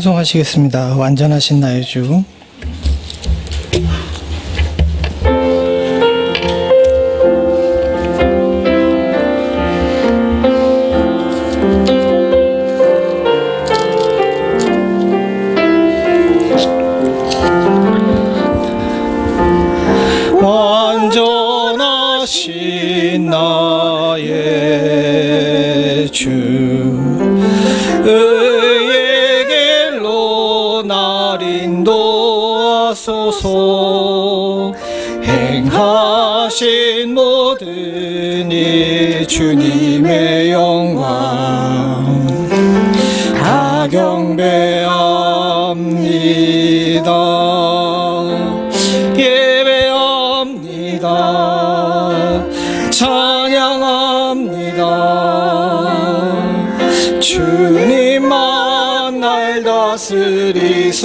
찬송하시겠습니다. 완전하신 나의 주. 완전하신 나의 주, 의의 길로 날 인도하소서. 행하신 모든 이 주님의 영광 다 경배합니다. 찬양합니다. 주님만 날 다스리소서.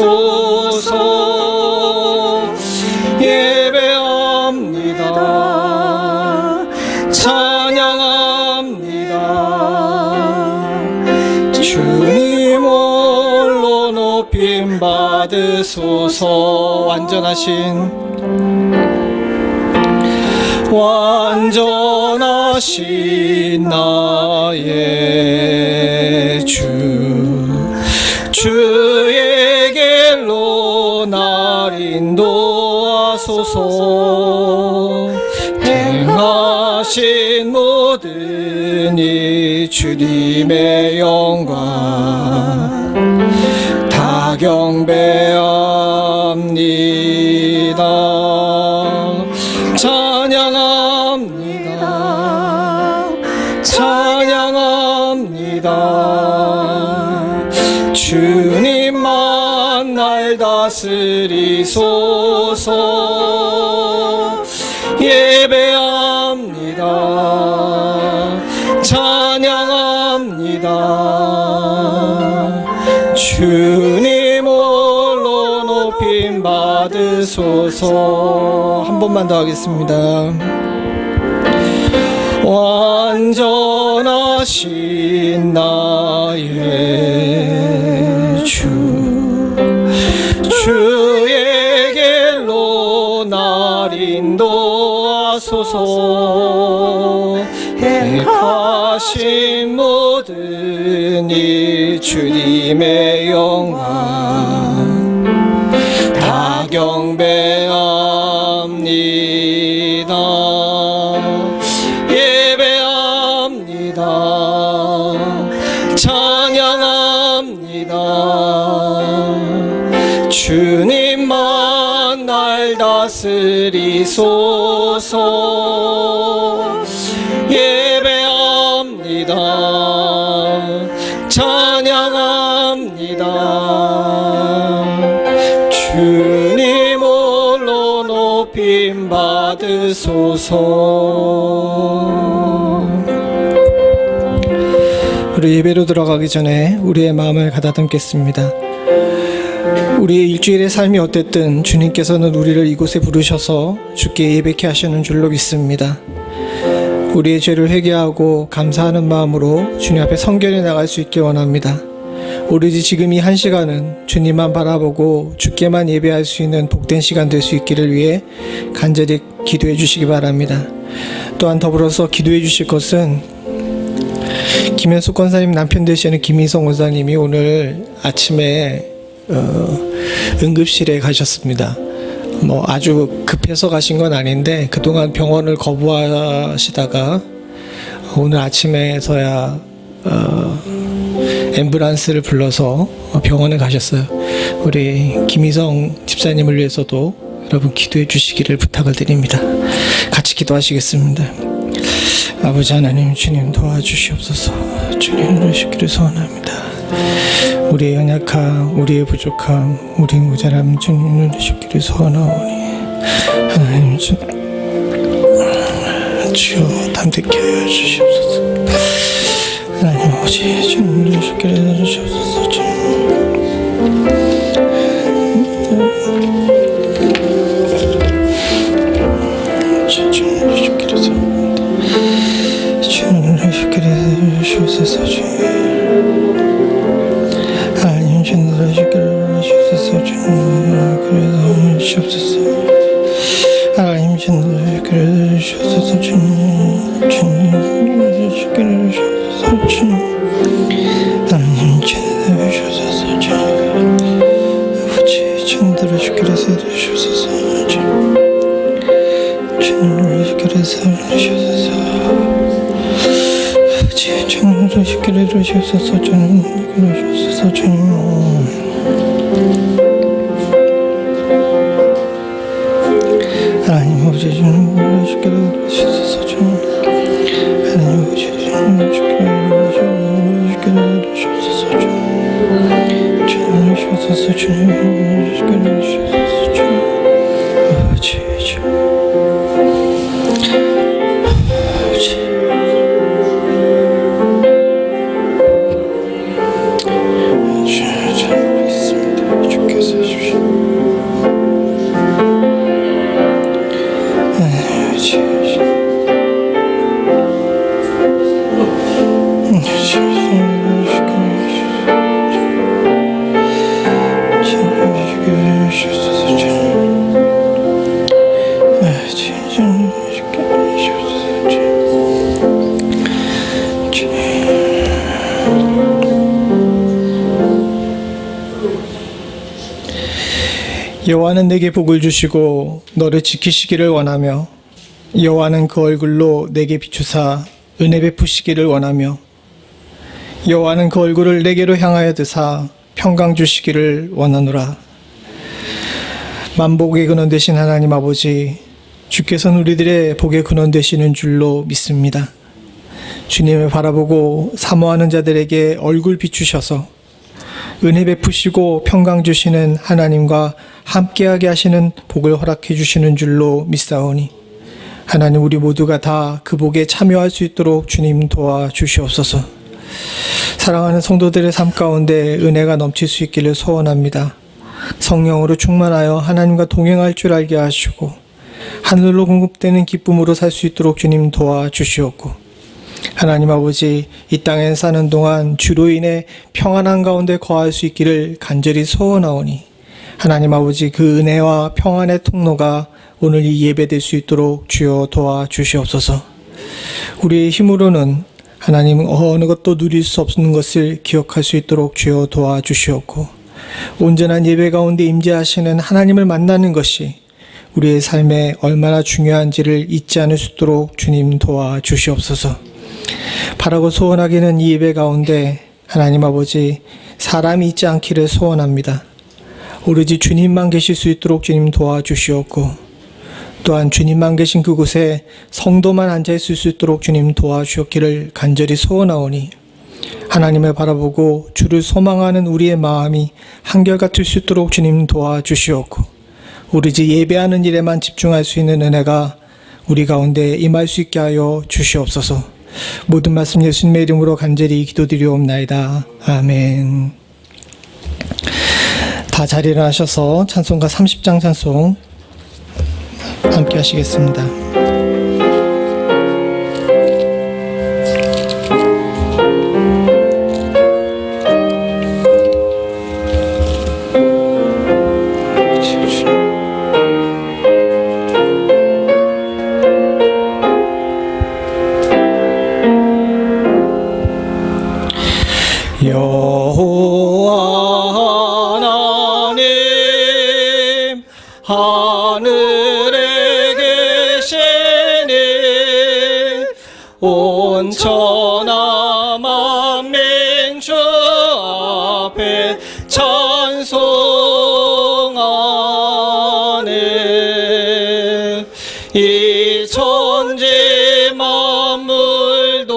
예배합니다. 찬양합니다. 주님 홀로 높임 받으소서. 완전하신 나의 주, 주의 길로 날 인도하소서. 행하신 모든 이 주님의 영광 다 경배합니다. 찬양합니다. 주님만 날 다스리소서. 예배합니다. 찬양합니다. 주님 홀로 높임 받으소서. 한 번만 더 하겠습니다. 완전하신 나의 주, 주의 길로 날 인도하소서. 행하신 모든 이 주님의 영광 다 경배합니다. 찬양합니다. 주님만 날 다스리소서. 예배합니다. 찬양합니다. 주님 홀로 높임 받으소서. 우리 예배로 들어가기 전에 우리의 마음을 가다듬겠습니다. 우리의 일주일의 삶이 어땠든 주님께서는 우리를 이곳에 부르셔서 주께 예배케 하시는 줄로 믿습니다. 우리의 죄를 회개하고 감사하는 마음으로 주님 앞에 성결해 나갈 수 있게 원합니다. 오로지 지금 이 한 시간은 주님만 바라보고 주께만 예배할 수 있는 복된 시간 될 수 있기를 위해 간절히 기도해 주시기 바랍니다. 또한 더불어서 기도해 주실 것은 김현숙 권사님 남편 되시는 김희성 권사님이 오늘 아침에 응급실에 가셨습니다. 아주 급해서 가신 건 아닌데 그동안 병원을 거부하시다가 오늘 아침에서야 앰뷸런스를 불러서 병원에 가셨어요. 우리 김희성 집사님을 위해서도 여러분 기도해 주시기를 부탁을 드립니다. 같이 기도하시겠습니다. 아버지 하나님, 주님 도와주시옵소서. 주님을 오시기를 소원합니다. 우리의 연약함, 우리의 부족함, 우리의 모자람 주님을 오시기를 소원하오니 하나님 주여 담대케 하여 주시옵소서. 하나님 아버지 주님을 오시기를 주시옵소서. 주님을 오시기를 소원합니다. 주님을 오시기를 주시옵소서. 하나님 주님을 오시기를 살리셔서 아버지 정으로 쉽게 해주셔서 주님 그러셔서 주님 하나님 아버지 주님 쉽게 해주셔서 주님 하나님 아버지 주님 쉽게 해주셔서 주님 주님 주셔서 주님 쉽게 해주셔서 주님 아버지 여호와는 내게 복을 주시고 너를 지키시기를 원하며 여호와는 그 얼굴로 내게 비추사 은혜 베푸시기를 원하며 여호와는 그 얼굴을 내게로 향하여 드사 평강 주시기를 원하노라. 만복의 근원 되신 하나님 아버지, 주께서는 우리들의 복의 근원 되시는 줄로 믿습니다. 주님을 바라보고 사모하는 자들에게 얼굴 비추셔서 은혜 베푸시고 평강 주시는 하나님과 함께하게 하시는 복을 허락해 주시는 줄로 믿사오니 하나님 우리 모두가 다 그 복에 참여할 수 있도록 주님 도와주시옵소서. 사랑하는 성도들의 삶 가운데 은혜가 넘칠 수 있기를 소원합니다. 성령으로 충만하여 하나님과 동행할 줄 알게 하시고 하늘로 공급되는 기쁨으로 살 수 있도록 주님 도와주시옵고 하나님 아버지, 이 땅에 사는 동안 주로 인해 평안한 가운데 거할 수 있기를 간절히 소원하오니 하나님 아버지, 그 은혜와 평안의 통로가 오늘 이 예배될 수 있도록 주여 도와주시옵소서. 우리의 힘으로는 하나님 어느 것도 누릴 수 없는 것을 기억할 수 있도록 주여 도와주시옵고 온전한 예배 가운데 임재하시는 하나님을 만나는 것이 우리의 삶에 얼마나 중요한지를 잊지 않을 수 있도록 주님 도와주시옵소서. 바라고 소원하기는 이 예배 가운데 하나님 아버지, 사람이 있지 않기를 소원합니다. 오로지 주님만 계실 수 있도록 주님 도와주시옵고 또한 주님만 계신 그곳에 성도만 앉아있을 수 있도록 주님 도와주셨기를 간절히 소원하오니 하나님을 바라보고 주를 소망하는 우리의 마음이 한결같을 수 있도록 주님 도와주시옵고 오로지 예배하는 일에만 집중할 수 있는 은혜가 우리 가운데 임할 수 있게 하여 주시옵소서. 모든 말씀 예수님의 이름으로 간절히 기도드리옵나이다. 아멘. 다 자리에 일어나셔서 찬송가 30장 찬송 함께 하시겠습니다. 여호와 하나님 하늘에 계시니 온 천하 만민 주 앞에 찬송하네. 이 천지 만물도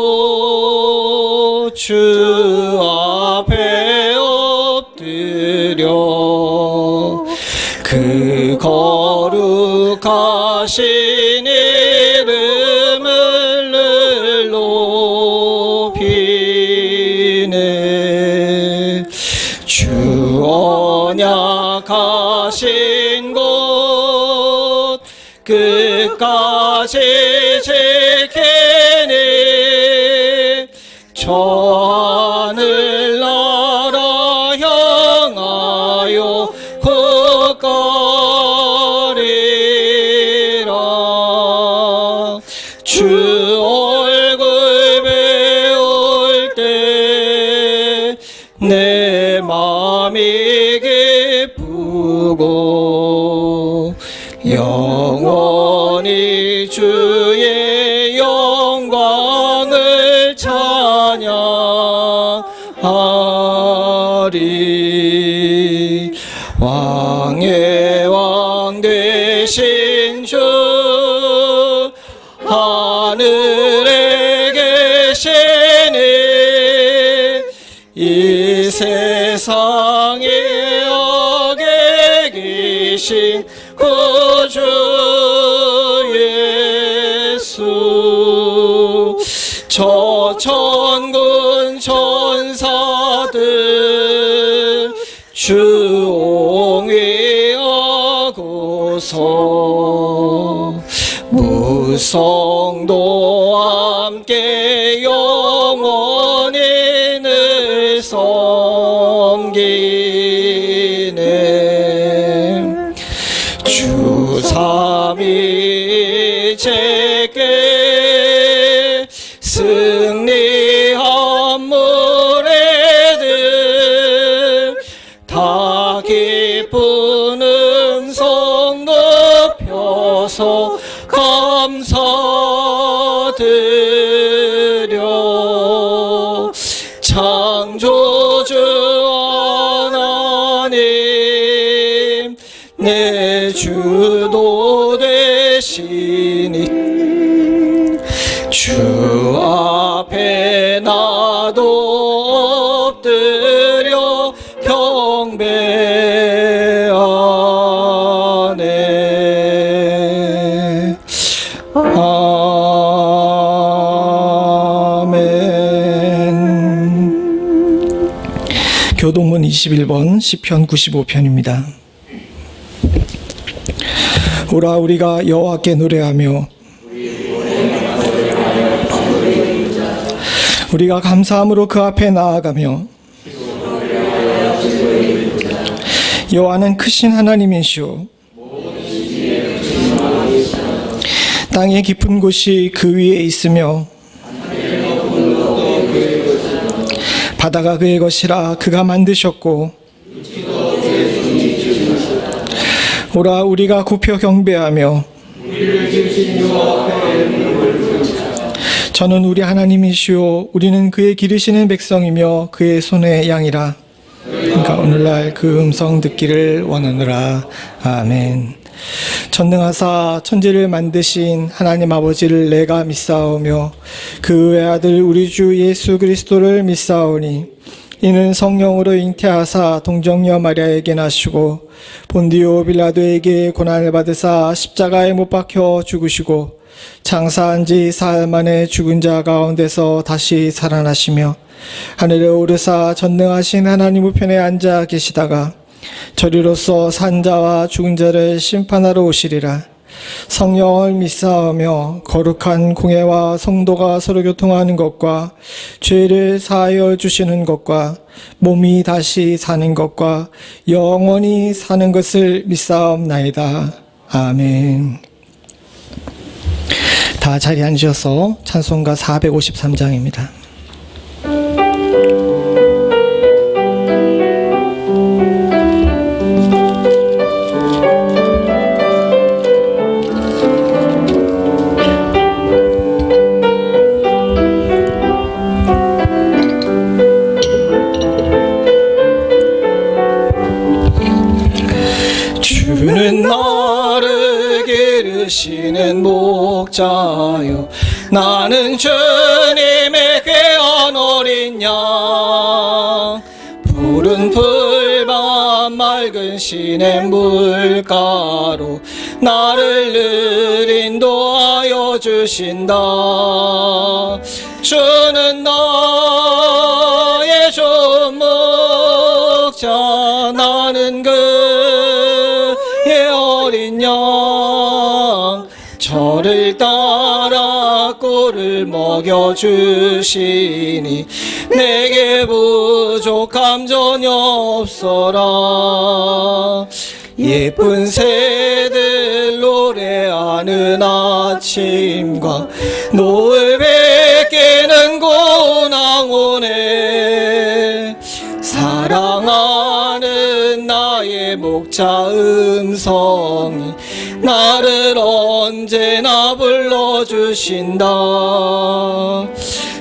주 앞에 엎드려 그 거룩하신 이름을 높이네. 주 언약하신 곳 끝까지 지키니 저 하늘나라 향하여 곧가리라. 주 얼굴 배울 때 내 마음이 기쁘고 영원히 주의 왕의 왕 되신 주 하늘에 계시니 이 세상에 악에 계신 구주 예수 저 천군 천사들 주옹위하고서 무성도 함께 영원히 늘 섬기네 주 삼위일체께 승리한 무리들 다 기쁜 음성 높여서 감사드려 창조주 하나님 내 주도 되시니 주 앞에 나도 엎드려 경배하네 아멘. 교동문 21번 시편 95편입니다. 오라 우리가 여호와께 노래하며 우리가 감사함으로 그 앞에 나아가며 여호와는 크신 하나님이시오 땅의 깊은 곳이 그 위에 있으며 바다가 그의 것이라 그가 만드셨고 오라 우리가 굽혀 경배하며 저는 우리 하나님이시오 우리는 그의 기르시는 백성이며 그의 손의 양이라 그러니까 오늘날 그 음성 듣기를 원하노라. 아멘. 전능하사 천지를 만드신 하나님 아버지를 내가 믿사오며 그 외아들 우리 주 예수 그리스도를 믿사오니 이는 성령으로 잉태하사 동정녀 마리아에게 나시고 본디오 빌라도에게 고난을 받으사 십자가에 못 박혀 죽으시고 장사한 지 사흘 만에 죽은 자 가운데서 다시 살아나시며 하늘에 오르사 전능하신 하나님 우편에 앉아 계시다가 저리로서 산 자와 죽은 자를 심판하러 오시리라. 성령을 믿사오며 거룩한 공회와 성도가 서로 교통하는 것과 죄를 사하여 주시는 것과 몸이 다시 사는 것과 영원히 사는 것을 믿사옵나이다. 아멘. 다 자리에 앉으셔서 찬송가 453장입니다. 주는 나를 기르시는 목자요 나는 주님의 귀한 어린 양 푸른 풀밭 맑은 시냇 물가로 나를 늘 인도하여 주신다. 주는 나의 좋은 목자 나는 그의 어린 양 저를 따라 꿀을 먹여주시니 내게 부족함 전혀 없어라. 예쁜 새들 노래하는 아침과 노을 베끼는 고낭오네 사랑하는 나의 목자 음성이 나를 언제나 불러주신다.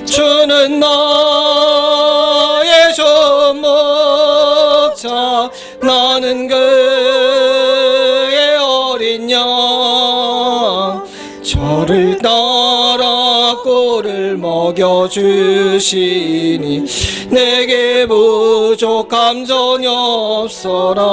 주는 나의 좋은 목자 목자 나는 그의 어린 양 저를 따라 꼴을 먹여주시니 내게 부족함 전혀 없어라.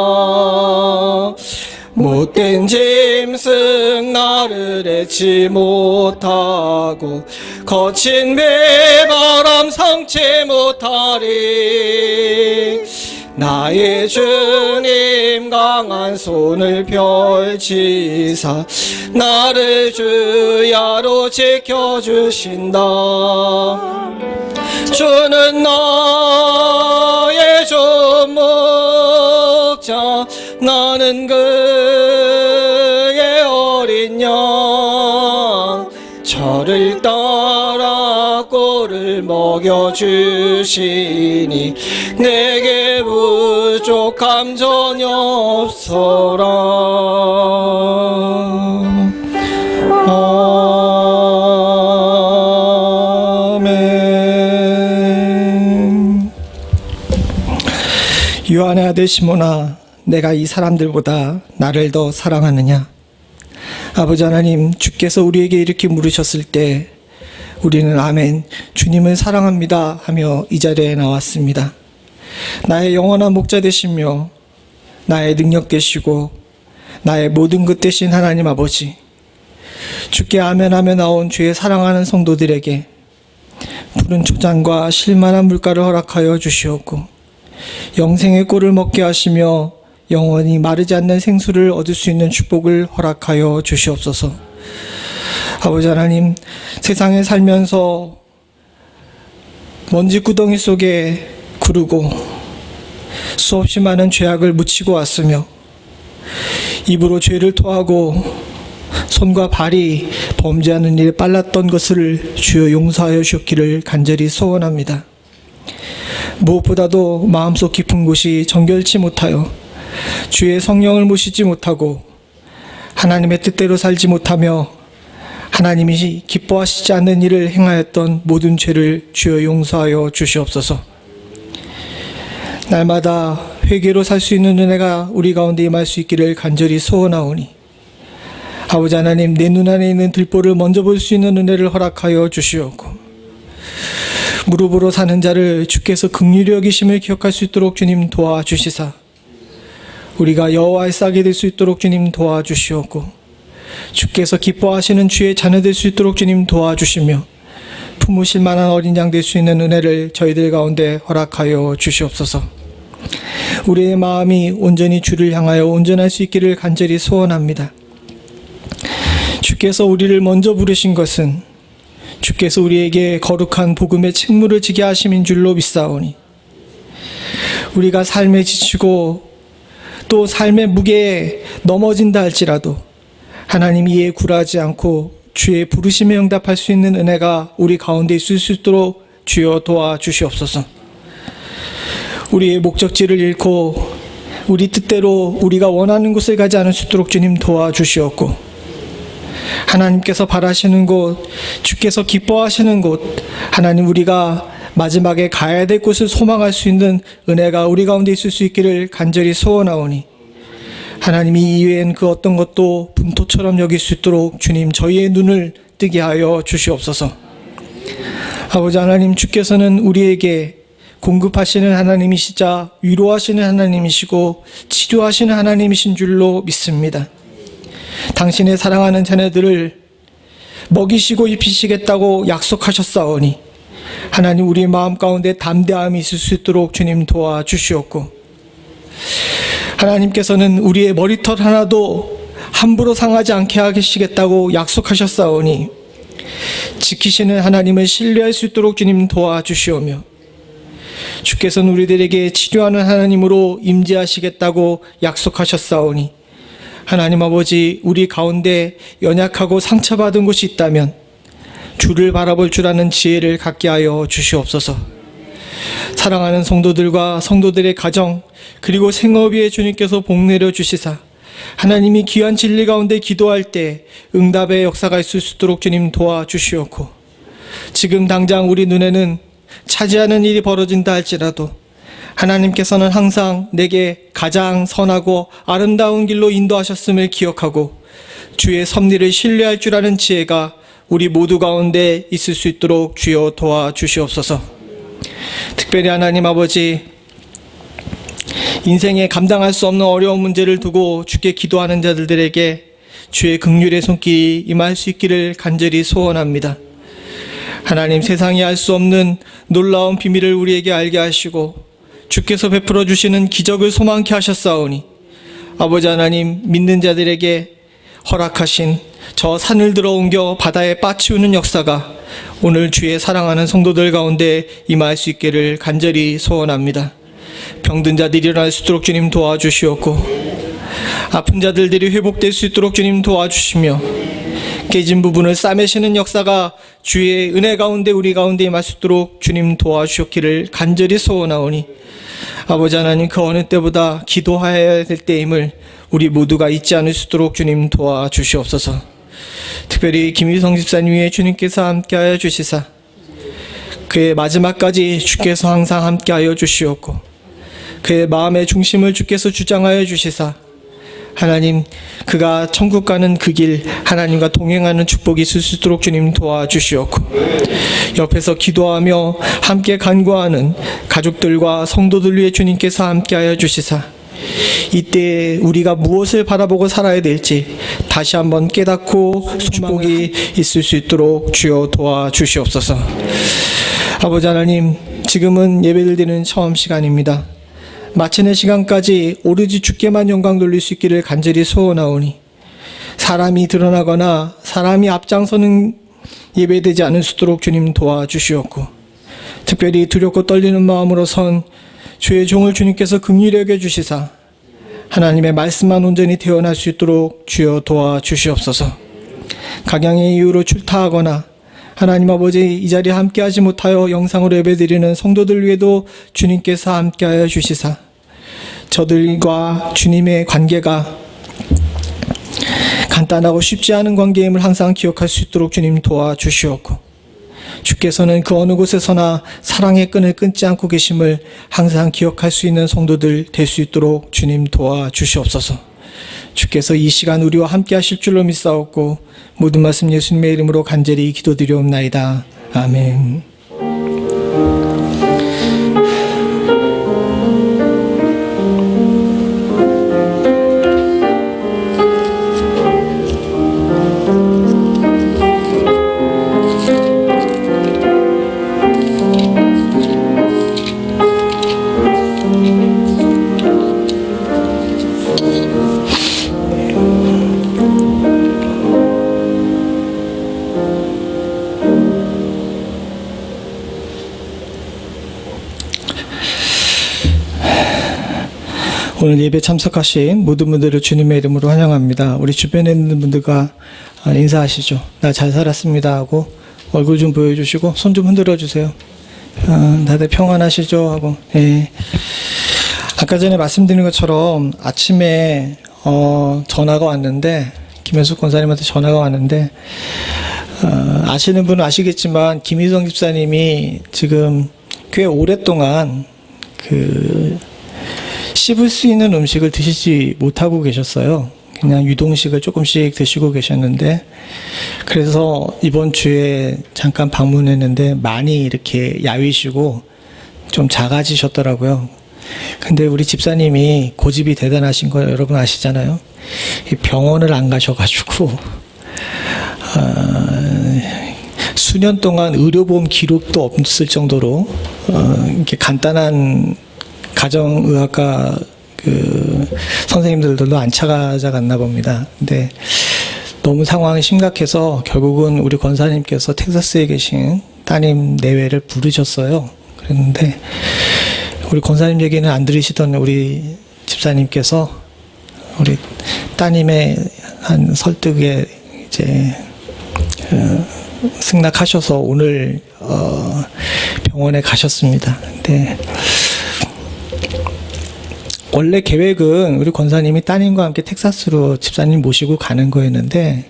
못된 짐승 나를 해치 못하고 거친 배바람 상치 못하리. 나의 주님 강한 손을 펼치사 나를 주야로 지켜주신다. 주는 나의 주목자 나는 그의 어린 양 저를 따라 꼴을 먹여주시니 내게 부족함 전혀 없어라. 아멘. 요한의 아들 시몬아, 내가 이 사람들보다 나를 더 사랑하느냐? 아버지 하나님, 주께서 우리에게 이렇게 물으셨을 때 우리는 아멘, 주님을 사랑합니다 하며 이 자리에 나왔습니다. 나의 영원한 목자 되시며 나의 능력 되시고 나의 모든 것 되신 하나님 아버지, 주께 아멘 하며 나온 주의 사랑하는 성도들에게 푸른 초장과 실만한 물가를 허락하여 주시옵고 영생의 꼴을 먹게 하시며 영원히 마르지 않는 생수를 얻을 수 있는 축복을 허락하여 주시옵소서. 아버지 하나님, 세상에 살면서 먼지 구덩이 속에 구르고 수없이 많은 죄악을 묻히고 왔으며 입으로 죄를 토하고 손과 발이 범죄하는 일에 빨랐던 것을 주여 용서하여 주옵기를 간절히 소원합니다. 무엇보다도 마음속 깊은 곳이 정결치 못하여 주의 성령을 모시지 못하고 하나님의 뜻대로 살지 못하며 하나님이 기뻐하시지 않는 일을 행하였던 모든 죄를 주여 용서하여 주시옵소서. 날마다 회개로 살 수 있는 은혜가 우리 가운데 임할 수 있기를 간절히 소원하오니 아버지 하나님, 내 눈 안에 있는 들보를 먼저 볼 수 있는 은혜를 허락하여 주시옵고 무릎으로 사는 자를 주께서 긍휼히 여기심을 기억할 수 있도록 주님 도와주시사 우리가 여호와의 싹이 될 수 있도록 주님 도와주시옵고 주께서 기뻐하시는 주의 자녀 될 수 있도록 주님 도와주시며 품으실 만한 어린 양 될 수 있는 은혜를 저희들 가운데 허락하여 주시옵소서. 우리의 마음이 온전히 주를 향하여 온전할 수 있기를 간절히 소원합니다. 주께서 우리를 먼저 부르신 것은 주께서 우리에게 거룩한 복음의 책무를 지게 하심인 줄로 믿사오니 우리가 삶에 지치고 또 삶의 무게에 넘어진다 할지라도 하나님 이에 굴하지 않고 주의 부르심에 응답할 수 있는 은혜가 우리 가운데 있을 수 있도록 주여 도와주시옵소서. 우리의 목적지를 잃고 우리 뜻대로 우리가 원하는 곳을 가지 않을 수 있도록 주님 도와주시옵고 하나님께서 바라시는 곳, 주께서 기뻐하시는 곳, 하나님 우리가 마지막에 가야 될 곳을 소망할 수 있는 은혜가 우리 가운데 있을 수 있기를 간절히 소원하오니 하나님이 이외엔 그 어떤 것도 분토처럼 여길 수 있도록 주님 저희의 눈을 뜨게 하여 주시옵소서. 아버지 하나님, 주께서는 우리에게 공급하시는 하나님이시자 위로하시는 하나님이시고 치료하시는 하나님이신 줄로 믿습니다. 당신의 사랑하는 자녀들을 먹이시고 입히시겠다고 약속하셨사오니 하나님 우리 마음 가운데 담대함이 있을 수 있도록 주님 도와주시옵고 하나님께서는 우리의 머리털 하나도 함부로 상하지 않게 하시겠다고 약속하셨사오니 지키시는 하나님을 신뢰할 수 있도록 주님 도와주시오며 주께서는 우리들에게 치료하는 하나님으로 임재하시겠다고 약속하셨사오니 하나님 아버지, 우리 가운데 연약하고 상처받은 곳이 있다면 주를 바라볼 줄 아는 지혜를 갖게 하여 주시옵소서. 사랑하는 성도들과 성도들의 가정 그리고 생업 위에 주님께서 복 내려 주시사 하나님이 귀한 진리 가운데 기도할 때 응답의 역사가 있을 수 있도록 주님 도와주시옵고 지금 당장 우리 눈에는 차지하는 일이 벌어진다 할지라도 하나님께서는 항상 내게 가장 선하고 아름다운 길로 인도하셨음을 기억하고 주의 섭리를 신뢰할 줄 아는 지혜가 우리 모두 가운데 있을 수 있도록 주여 도와주시옵소서. 특별히 하나님 아버지, 인생에 감당할 수 없는 어려운 문제를 두고 주께 기도하는 자들에게 주의 긍휼의 손길이 임할 수 있기를 간절히 소원합니다. 하나님, 세상이 알 수 없는 놀라운 비밀을 우리에게 알게 하시고 주께서 베풀어 주시는 기적을 소망케 하셨사오니 아버지 하나님, 믿는 자들에게 허락하신 저 산을 들어 옮겨 바다에 빠치우는 역사가 오늘 주의 사랑하는 성도들 가운데 임할 수 있기를 간절히 소원합니다. 병든 자들이 일어날 수 있도록 주님 도와주시옵고 아픈 자들이 회복될 수 있도록 주님 도와주시며 깨진 부분을 싸매시는 역사가 주의 은혜 가운데 우리 가운데 임할 수 있도록 주님 도와주셨기를 간절히 소원하오니 아버지 하나님, 그 어느 때보다 기도하여야 될 때임을 우리 모두가 잊지 않을 수 있도록 주님 도와주시옵소서. 특별히 김희성 집사님 위에 주님께서 함께하여 주시사 그의 마지막까지 주께서 항상 함께하여 주시옵고 그의 마음의 중심을 주께서 주장하여 주시사 하나님, 그가 천국 가는 그 길 하나님과 동행하는 축복이 있을 수 있도록 주님 도와주시옵고 옆에서 기도하며 함께 간구하는 가족들과 성도들 위해 주님께서 함께하여 주시사 이때 우리가 무엇을 바라보고 살아야 될지 다시 한번 깨닫고 축복이 있을 수 있도록 주여 도와주시옵소서. 아버지 하나님, 지금은 예배를 드리는 처음 시간입니다. 마치는 시간까지 오로지 주께만 영광 돌릴 수 있기를 간절히 소원하오니 사람이 드러나거나 사람이 앞장서는 예배되지 않을 수 있도록 주님 도와주시옵고 특별히 두렵고 떨리는 마음으로 선 주의 종을 주님께서 긍휼히 여겨 주시사 하나님의 말씀만 온전히 태어날 수 있도록 주여 도와주시옵소서. 각양의 이유로 출타하거나 하나님 아버지, 이 자리에 함께하지 못하여 영상으로 예배드리는 성도들 위에도 주님께서 함께하여 주시사 저들과 주님의 관계가 간단하고 쉽지 않은 관계임을 항상 기억할 수 있도록 주님 도와주시옵고 주께서는 그 어느 곳에서나 사랑의 끈을 끊지 않고 계심을 항상 기억할 수 있는 성도들 될 수 있도록 주님 도와주시옵소서. 주께서 이 시간 우리와 함께 하실 줄로 믿사옵고 모든 말씀 예수님의 이름으로 간절히 기도드리옵나이다. 아멘. 오늘 예배 참석하신 모든 분들을 주님의 이름으로 환영합니다. 우리 주변에 있는 분들과 인사하시죠. 나 잘 살았습니다 하고 얼굴 좀 보여주시고 손 좀 흔들어 주세요. 다들 평안하시죠 하고. 예. 아까 전에 말씀드린 것처럼 아침에 전화가 왔는데 김현숙 권사님한테 전화가 왔는데 아시는 분은 아시겠지만 김희성 집사님이 지금 꽤 오랫동안 씹을 수 있는 음식을 드시지 못하고 계셨어요. 그냥 유동식을 조금씩 드시고 계셨는데 그래서 이번 주에 잠깐 방문했는데 많이 이렇게 야위시고 좀 작아지셨더라고요. 근데 우리 집사님이 고집이 대단하신 거 여러분 아시잖아요. 병원을 안 가셔가지고 수년 동안 의료보험 기록도 없을 정도로 이렇게 간단한 가정의학과 선생님들도 안 찾아갔나 봅니다. 근데 너무 상황이 심각해서 결국은 우리 권사님께서 텍사스에 계신 따님 내외를 부르셨어요. 그랬는데 우리 권사님 얘기는 안 들으시던 우리 집사님께서 우리 따님의 한 설득에 이제 승낙하셔서 오늘 병원에 가셨습니다. 근데 원래 계획은 우리 권사님이 따님과 함께 텍사스로 집사님 모시고 가는 거였는데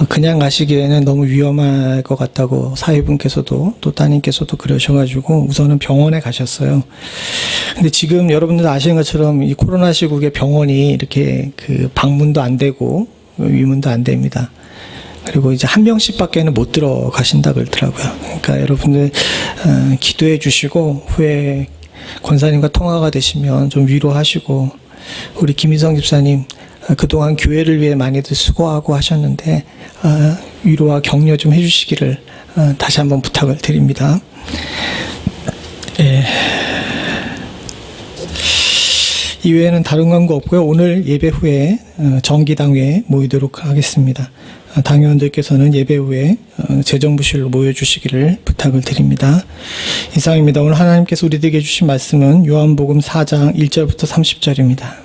그냥 가시기에는 너무 위험할 것 같다고 사위분께서도 또 따님께서도 그러셔가지고 우선은 병원에 가셨어요. 근데 지금 여러분들 아시는 것처럼 이 코로나 시국에 병원이 이렇게 그 방문도 안 되고 위문도 안 됩니다. 그리고 이제 한 명씩밖에는 못 들어가신다 그러더라고요. 그러니까 여러분들 기도해 주시고 후에 권사님과 통화가 되시면 좀 위로하시고, 우리 김희성 집사님 그동안 교회를 위해 많이들 수고하고 하셨는데 위로와 격려 좀 해주시기를 다시 한번 부탁을 드립니다. 예. 이외에는 다른 광고 없고요. 오늘 예배 후에 정기당회에 모이도록 하겠습니다. 당회원들께서는 예배 후에 재정부실로 모여주시기를 부탁을 드립니다. 이상입니다. 오늘 하나님께서 우리들에게 주신 말씀은 요한복음 4장 1절부터 30절입니다.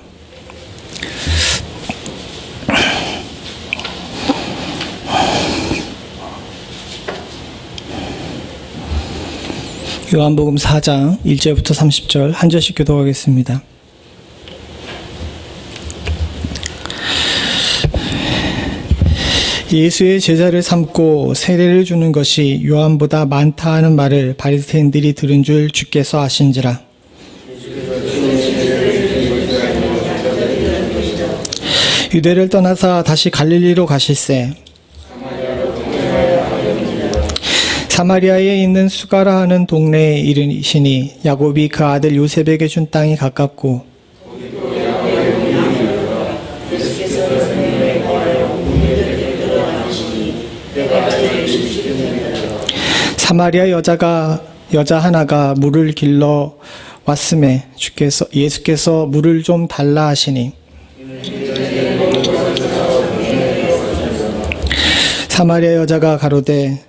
요한복음 4장 1절부터 30절 한 절씩 교독하겠습니다. 예수의 제자를 삼고 세례를 주는 것이 요한보다 많다 하는 말을 바리새인들이 들은 줄 주께서 아신지라. 유대를 떠나사 다시 갈릴리로 가실새 사마리아에 있는 수가라 하는 동네에 이르시니 야곱이 그 아들 요셉에게 준 땅이 가깝고 사마리아 여자 하나가 물을 길러 왔음에 예수께서 물을 좀 달라 하시니 사마리아 여자가 가로되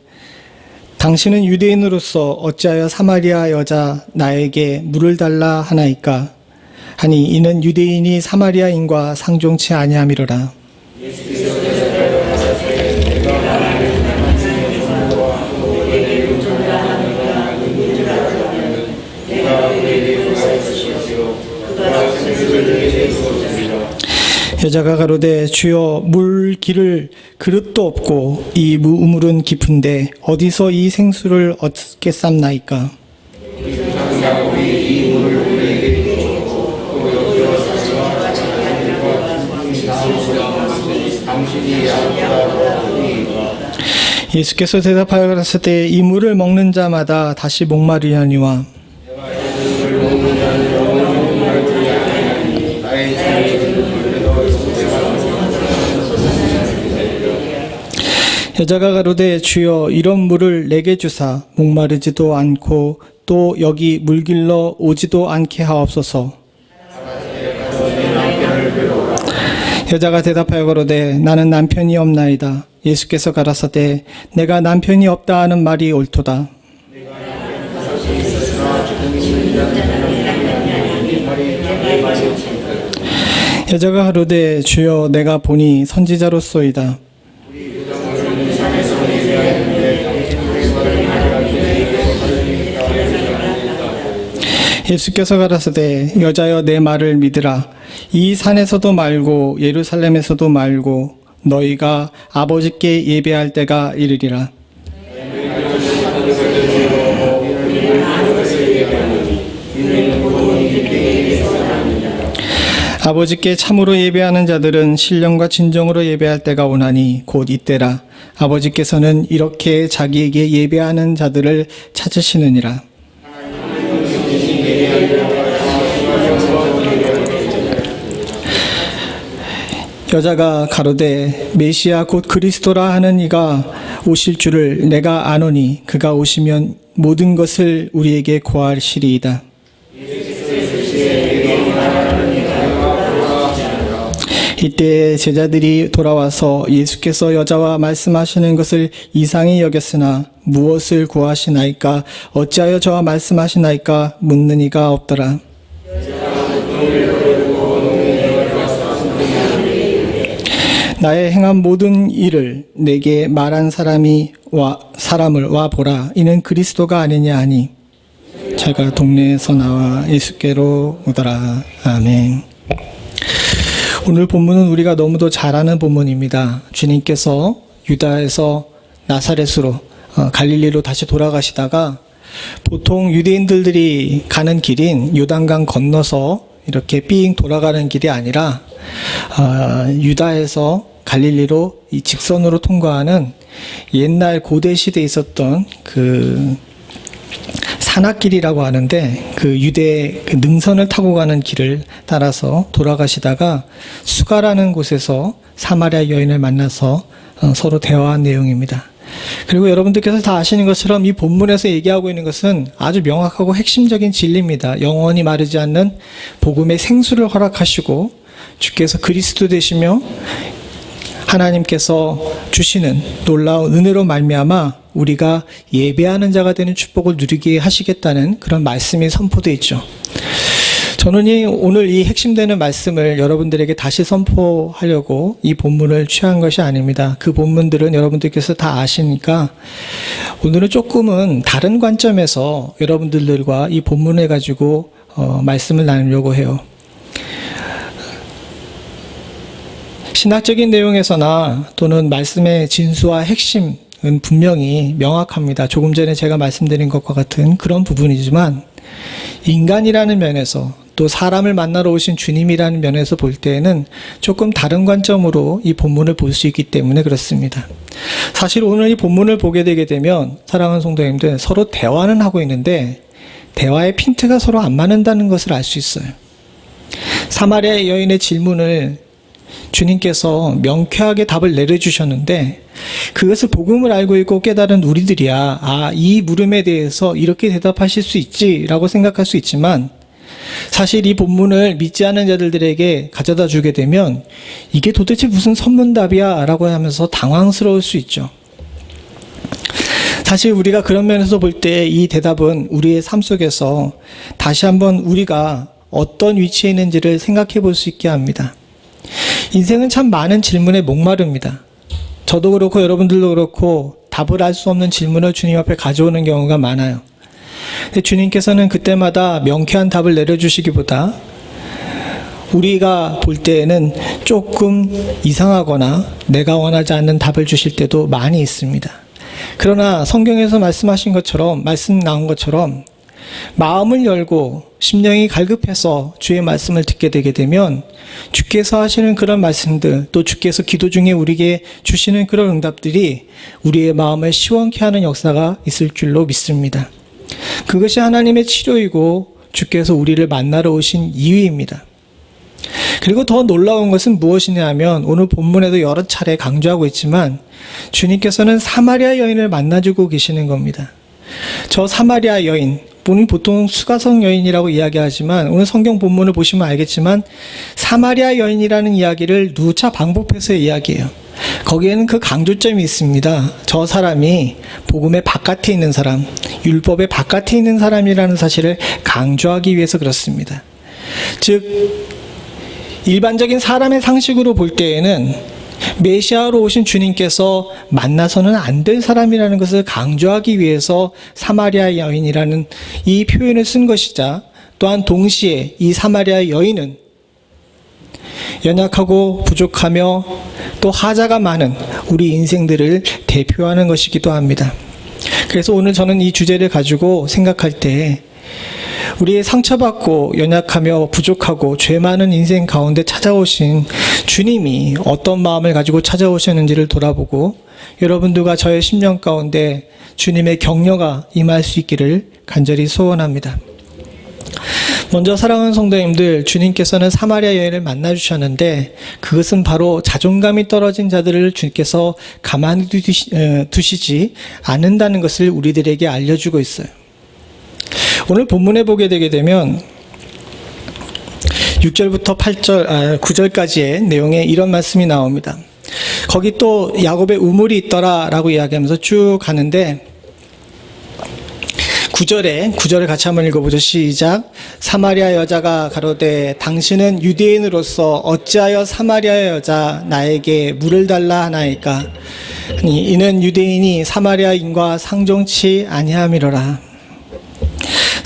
당신은 유대인으로서 어찌하여 사마리아 여자 나에게 물을 달라 하나이까 하니 이는 유대인이 사마리아인과 상종치 아니함이로라. 여자가 가로되 주여 물 기를 그릇도 없고 이 우물은 깊은데 어디서 이 생수를 얻겠삼나이까. 예수께서 대답하여 가라사대 때 이 물을 먹는 자마다 다시 목마르려니와 여자가 가로되 주여 이런 물을 내게 주사 목마르지도 않고 또 여기 물 길러 오지도 않게 하옵소서. 여자가 대답하여 가로되 나는 남편이 없나이다. 예수께서 가라사대 내가 남편이 없다 하는 말이 옳도다. 여자가 가로되 주여 내가 보니 선지자로소이다. 예수께서 가라사대 여자여 내 말을 믿으라. 이 산에서도 말고 예루살렘에서도 말고 너희가 아버지께 예배할 때가 이르리라. 아버지께 참으로 예배하는 자들은 신령과 진정으로 예배할 때가 오나니 곧 이때라. 아버지께서는 이렇게 자기에게 예배하는 자들을 찾으시느니라. 여자가 가로되 메시아 곧 그리스도라 하는 이가 오실 줄을 내가 아노니 그가 오시면 모든 것을 우리에게 고하시리이다. 이때 제자들이 돌아와서 예수께서 여자와 말씀하시는 것을 이상히 여겼으나 무엇을 구하시나이까 어찌하여 저와 말씀하시나이까 묻는 이가 없더라. 나의 행한 모든 일을 내게 말한 사람을 와 보라. 이는 그리스도가 아니냐 하니 제가 동네에서 나와 예수께로 오더라. 아멘. 오늘 본문은 우리가 너무도 잘 아는 본문입니다. 주님께서 유다에서 나사렛으로 갈릴리로 다시 돌아가시다가 보통 유대인들이 가는 길인 요단강 건너서 이렇게 삥 돌아가는 길이 아니라 유다에서 갈릴리로 이 직선으로 통과하는 옛날 고대 시대에 있었던 그 산악길이라고 하는데 그 유대 그 능선을 타고 가는 길을 따라서 돌아가시다가 수가라는 곳에서 사마리아 여인을 만나서 서로 대화한 내용입니다. 그리고 여러분들께서 다 아시는 것처럼 이 본문에서 얘기하고 있는 것은 아주 명확하고 핵심적인 진리입니다. 영원히 마르지 않는 복음의 생수를 허락하시고 주께서 그리스도 되시며 하나님께서 주시는 놀라운 은혜로 말미암아 우리가 예배하는 자가 되는 축복을 누리게 하시겠다는 그런 말씀이 선포되어 있죠. 저는 오늘 이 핵심되는 말씀을 여러분들에게 다시 선포하려고 이 본문을 취한 것이 아닙니다. 그 본문들은 여러분들께서 다 아시니까 오늘은 조금은 다른 관점에서 여러분들과 이 본문을 가지고 말씀을 나누려고 해요. 신학적인 내용에서나 또는 말씀의 진수와 핵심은 분명히 명확합니다. 조금 전에 제가 말씀드린 것과 같은 그런 부분이지만 인간이라는 면에서 또 사람을 만나러 오신 주님이라는 면에서 볼 때에는 조금 다른 관점으로 이 본문을 볼 수 있기 때문에 그렇습니다. 사실 오늘 이 본문을 보게 되게 되면 사랑하는 성도님들 서로 대화는 하고 있는데 대화의 핀트가 서로 안 맞는다는 것을 알 수 있어요. 사마리아 여인의 질문을 주님께서 명쾌하게 답을 내려주셨는데 그것을 복음을 알고 있고 깨달은 우리들이야 이 물음에 대해서 이렇게 대답하실 수 있지라고 생각할 수 있지만 사실 이 본문을 믿지 않는 자들에게 가져다 주게 되면 이게 도대체 무슨 선문답이야 라고 하면서 당황스러울 수 있죠. 사실 우리가 그런 면에서 볼 때 이 대답은 우리의 삶 속에서 다시 한번 우리가 어떤 위치에 있는지를 생각해 볼 수 있게 합니다. 인생은 참 많은 질문에 목마릅니다. 저도 그렇고 여러분들도 그렇고 답을 알 수 없는 질문을 주님 앞에 가져오는 경우가 많아요. 근데 주님께서는 그때마다 명쾌한 답을 내려주시기보다 우리가 볼 때에는 조금 이상하거나 내가 원하지 않는 답을 주실 때도 많이 있습니다. 그러나 성경에서 말씀하신 것처럼 말씀 나온 것처럼 마음을 열고 심령이 갈급해서 주의 말씀을 듣게 되게 되면 주께서 하시는 그런 말씀들 또 주께서 기도 중에 우리에게 주시는 그런 응답들이 우리의 마음을 시원케 하는 역사가 있을 줄로 믿습니다. 그것이 하나님의 치료이고 주께서 우리를 만나러 오신 이유입니다. 그리고 더 놀라운 것은 무엇이냐 하면 오늘 본문에도 여러 차례 강조하고 있지만 주님께서는 사마리아 여인을 만나주고 계시는 겁니다. 저 사마리아 여인, 보통 수가성 여인이라고 이야기하지만 오늘 성경 본문을 보시면 알겠지만 사마리아 여인이라는 이야기를 누차 반복해서 이야기해요. 거기에는 그 강조점이 있습니다. 저 사람이 복음의 바깥에 있는 사람, 율법의 바깥에 있는 사람이라는 사실을 강조하기 위해서 그렇습니다. 즉 일반적인 사람의 상식으로 볼 때에는 메시아로 오신 주님께서 만나서는 안 될 사람이라는 것을 강조하기 위해서 사마리아 여인이라는 이 표현을 쓴 것이자 또한 동시에 이 사마리아 여인은 연약하고 부족하며 또 하자가 많은 우리 인생들을 대표하는 것이기도 합니다. 그래서 오늘 저는 이 주제를 가지고 생각할 때 우리의 상처받고 연약하며 부족하고 죄 많은 인생 가운데 찾아오신 주님이 어떤 마음을 가지고 찾아오셨는지를 돌아보고 여러분들과 저의 심령 가운데 주님의 격려가 임할 수 있기를 간절히 소원합니다. 먼저 사랑하는 성도님들, 주님께서는 사마리아 여인을 만나주셨는데 그것은 바로 자존감이 떨어진 자들을 주님께서 가만히 두시지 않는다는 것을 우리들에게 알려주고 있어요. 오늘 본문에 보게 되게 되면 6절부터 9절까지의 내용에 이런 말씀이 나옵니다. 거기 또 야곱의 우물이 있더라 라고 이야기하면서 쭉 가는데 9절을 같이 한번 읽어보죠. 시작. 사마리아 여자가 가로되 당신은 유대인으로서 어찌하여 사마리아 여자 나에게 물을 달라 하나이까. 이는 유대인이 사마리아인과 상종치 아니함이로라.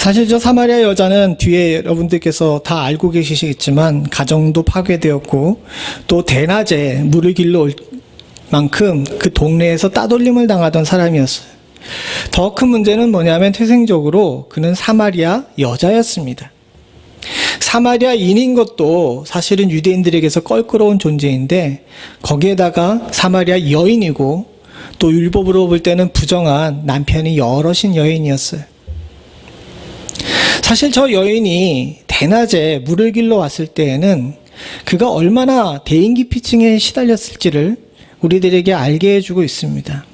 사실 저 사마리아 여자는 뒤에 여러분들께서 다 알고 계시겠지만 가정도 파괴되었고 또 대낮에 물을 길러 올 만큼 그 동네에서 따돌림을 당하던 사람이었어요. 더 큰 문제는 뭐냐면 태생적으로 그는 사마리아 여자였습니다. 사마리아인인 것도 사실은 유대인들에게서 껄끄러운 존재인데 거기에다가 사마리아 여인이고 또 율법으로 볼 때는 부정한 남편이 여럿인 여인이었어요. 사실 저 여인이 대낮에 물을 길러 왔을 때에는 그가 얼마나 대인기피증에 시달렸을지를 우리들에게 알게 해주고 있습니다.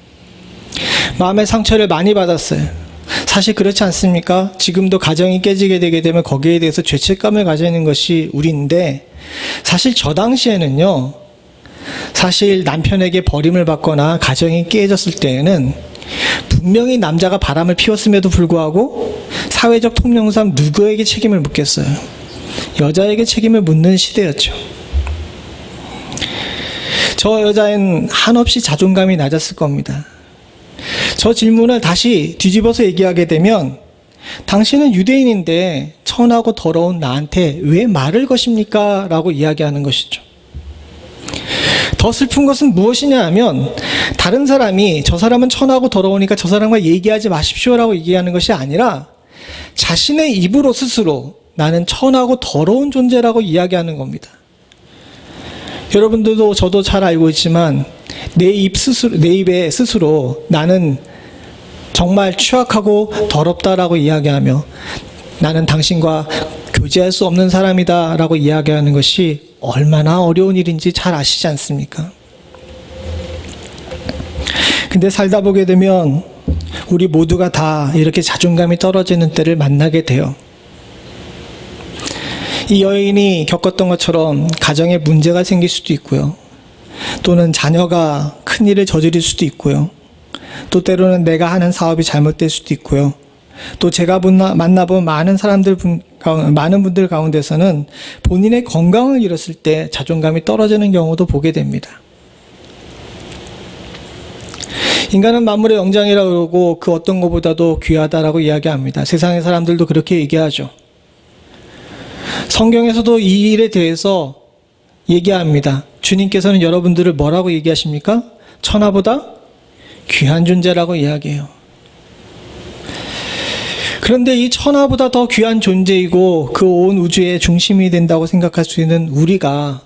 마음의 상처를 많이 받았어요. 사실 그렇지 않습니까? 지금도 가정이 깨지게 되게 되면 거기에 대해서 죄책감을 가지는 것이 우리인데 사실 저 당시에는요, 사실 남편에게 버림을 받거나 가정이 깨졌을 때에는 분명히 남자가 바람을 피웠음에도 불구하고 사회적 통념상 누구에게 책임을 묻겠어요? 여자에게 책임을 묻는 시대였죠. 저 여자는 한없이 자존감이 낮았을 겁니다. 저 질문을 다시 뒤집어서 얘기하게 되면 당신은 유대인인데 천하고 더러운 나한테 왜 말을 거십니까? 라고 이야기하는 것이죠. 더 슬픈 것은 무엇이냐 하면 다른 사람이 저 사람은 천하고 더러우니까 저 사람과 얘기하지 마십시오라고 얘기하는 것이 아니라 자신의 입으로 스스로 나는 천하고 더러운 존재라고 이야기하는 겁니다. 여러분들도 저도 잘 알고 있지만 내 입에 스스로 나는 정말 취약하고 더럽다라고 이야기하며 나는 당신과 교제할 수 없는 사람이다 라고 이야기하는 것이 얼마나 어려운 일인지 잘 아시지 않습니까? 근데 살다 보게 되면 우리 모두가 다 이렇게 자존감이 떨어지는 때를 만나게 돼요. 이 여인이 겪었던 것처럼 가정에 문제가 생길 수도 있고요. 또는 자녀가 큰일을 저지를 수도 있고요. 또 때로는 내가 하는 사업이 잘못될 수도 있고요. 또 제가 만나본 많은 분들 가운데서는 본인의 건강을 잃었을 때 자존감이 떨어지는 경우도 보게 됩니다. 인간은 만물의 영장이라고 그러고 그 어떤 것보다도 귀하다라고 이야기합니다. 세상의 사람들도 그렇게 얘기하죠. 성경에서도 이 일에 대해서 얘기합니다. 주님께서는 여러분들을 뭐라고 얘기하십니까? 천하보다 귀한 존재라고 이야기해요. 그런데 이 천하보다 더 귀한 존재이고 그 온 우주의 중심이 된다고 생각할 수 있는 우리가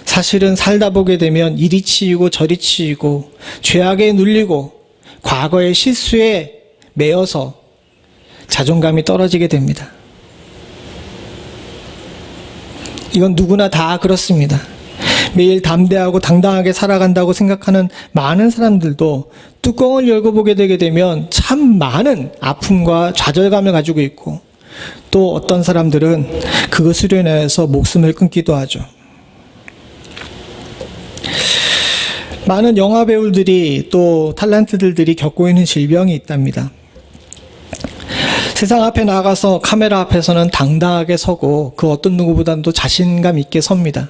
사실은 살다 보게 되면 이리 치이고 저리 치이고 죄악에 눌리고 과거의 실수에 매여서 자존감이 떨어지게 됩니다. 이건 누구나 다 그렇습니다. 매일 담대하고 당당하게 살아간다고 생각하는 많은 사람들도 뚜껑을 열고 보게 되게 되면 참 많은 아픔과 좌절감을 가지고 있고 또 어떤 사람들은 그것으로 인해서 목숨을 끊기도 하죠. 많은 영화 배우들이 또 탤런트들이 겪고 있는 질병이 있답니다. 세상 앞에 나가서 카메라 앞에서는 당당하게 서고 그 어떤 누구보다도 자신감 있게 섭니다.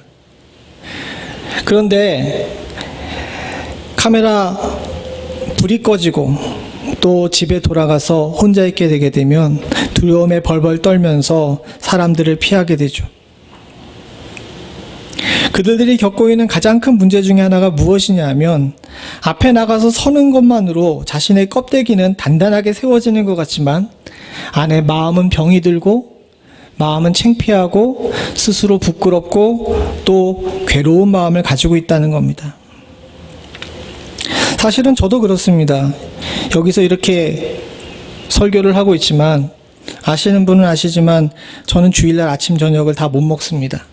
그런데 카메라 불이 꺼지고 또 집에 돌아가서 혼자 있게 되게 되면 두려움에 벌벌 떨면서 사람들을 피하게 되죠. 그들이 겪고 있는 가장 큰 문제 중에 하나가 무엇이냐 하면 앞에 나가서 서는 것만으로 자신의 껍데기는 단단하게 세워지는 것 같지만 안에 마음은 병이 들고 마음은 창피하고 스스로 부끄럽고 또 괴로운 마음을 가지고 있다는 겁니다. 사실은 저도 그렇습니다. 여기서 이렇게 설교를 하고 있지만 아시는 분은 아시지만 저는 주일날 아침 저녁을 다 못 먹습니다.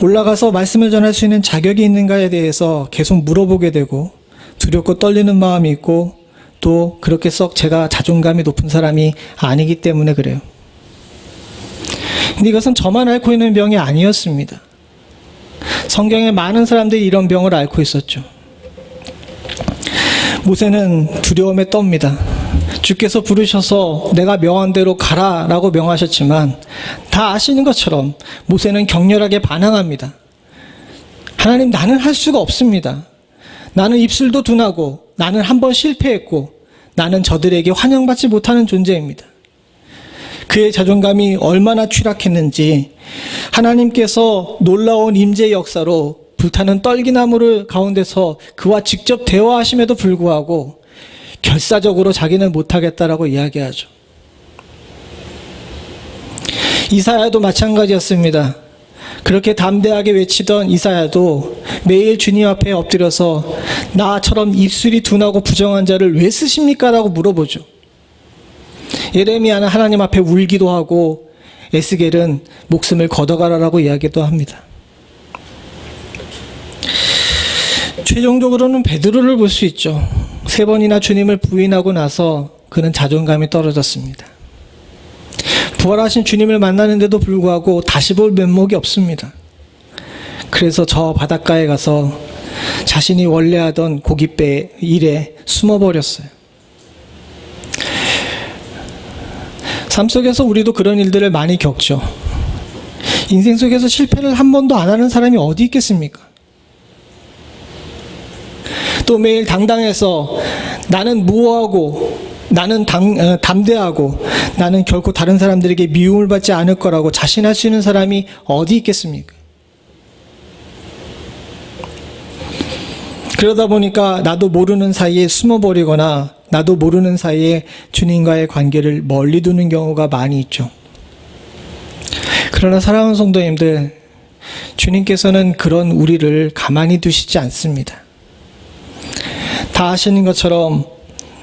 올라가서 말씀을 전할 수 있는 자격이 있는가에 대해서 계속 물어보게 되고 두렵고 떨리는 마음이 있고 또 그렇게 썩 제가 자존감이 높은 사람이 아니기 때문에 그래요. 근데 이것은 저만 앓고 있는 병이 아니었습니다. 성경에 많은 사람들이 이런 병을 앓고 있었죠. 모세는 두려움에 떱니다. 주께서 부르셔서 내가 명한 대로 가라 라고 명하셨지만 다 아시는 것처럼 모세는 격렬하게 반항합니다. 하나님, 나는 할 수가 없습니다. 나는 입술도 둔하고 나는 한 번 실패했고 나는 저들에게 환영받지 못하는 존재입니다. 그의 자존감이 얼마나 추락했는지 하나님께서 놀라운 임재의 역사로 불타는 떨기나무를 가운데서 그와 직접 대화하심에도 불구하고 결사적으로 자기는 못하겠다라고 이야기하죠. 이사야도 마찬가지였습니다. 그렇게 담대하게 외치던 이사야도 매일 주님 앞에 엎드려서 나처럼 입술이 둔하고 부정한 자를 왜 쓰십니까? 라고 물어보죠. 예레미야는 하나님 앞에 울기도 하고 에스겔은 목숨을 걷어가라라고 이야기도 합니다. 최종적으로는 베드로를 볼 수 있죠. 3번이나 주님을 부인하고 나서 그는 자존감이 떨어졌습니다. 부활하신 주님을 만나는데도 불구하고 다시 볼 면목이 없습니다. 그래서 저 바닷가에 가서 자신이 원래 하던 고깃배 일에 숨어버렸어요. 삶 속에서 우리도 그런 일들을 많이 겪죠. 인생 속에서 실패를 한 번도 안 하는 사람이 어디 있겠습니까? 또 매일 당당해서 나는 무호하고 나는 담대하고 나는 결코 다른 사람들에게 미움을 받지 않을 거라고 자신할 수 있는 사람이 어디 있겠습니까? 그러다 보니까 나도 모르는 사이에 숨어버리거나 나도 모르는 사이에 주님과의 관계를 멀리 두는 경우가 많이 있죠. 그러나 사랑하는 성도님들, 주님께서는 그런 우리를 가만히 두시지 않습니다. 다 아시는 것처럼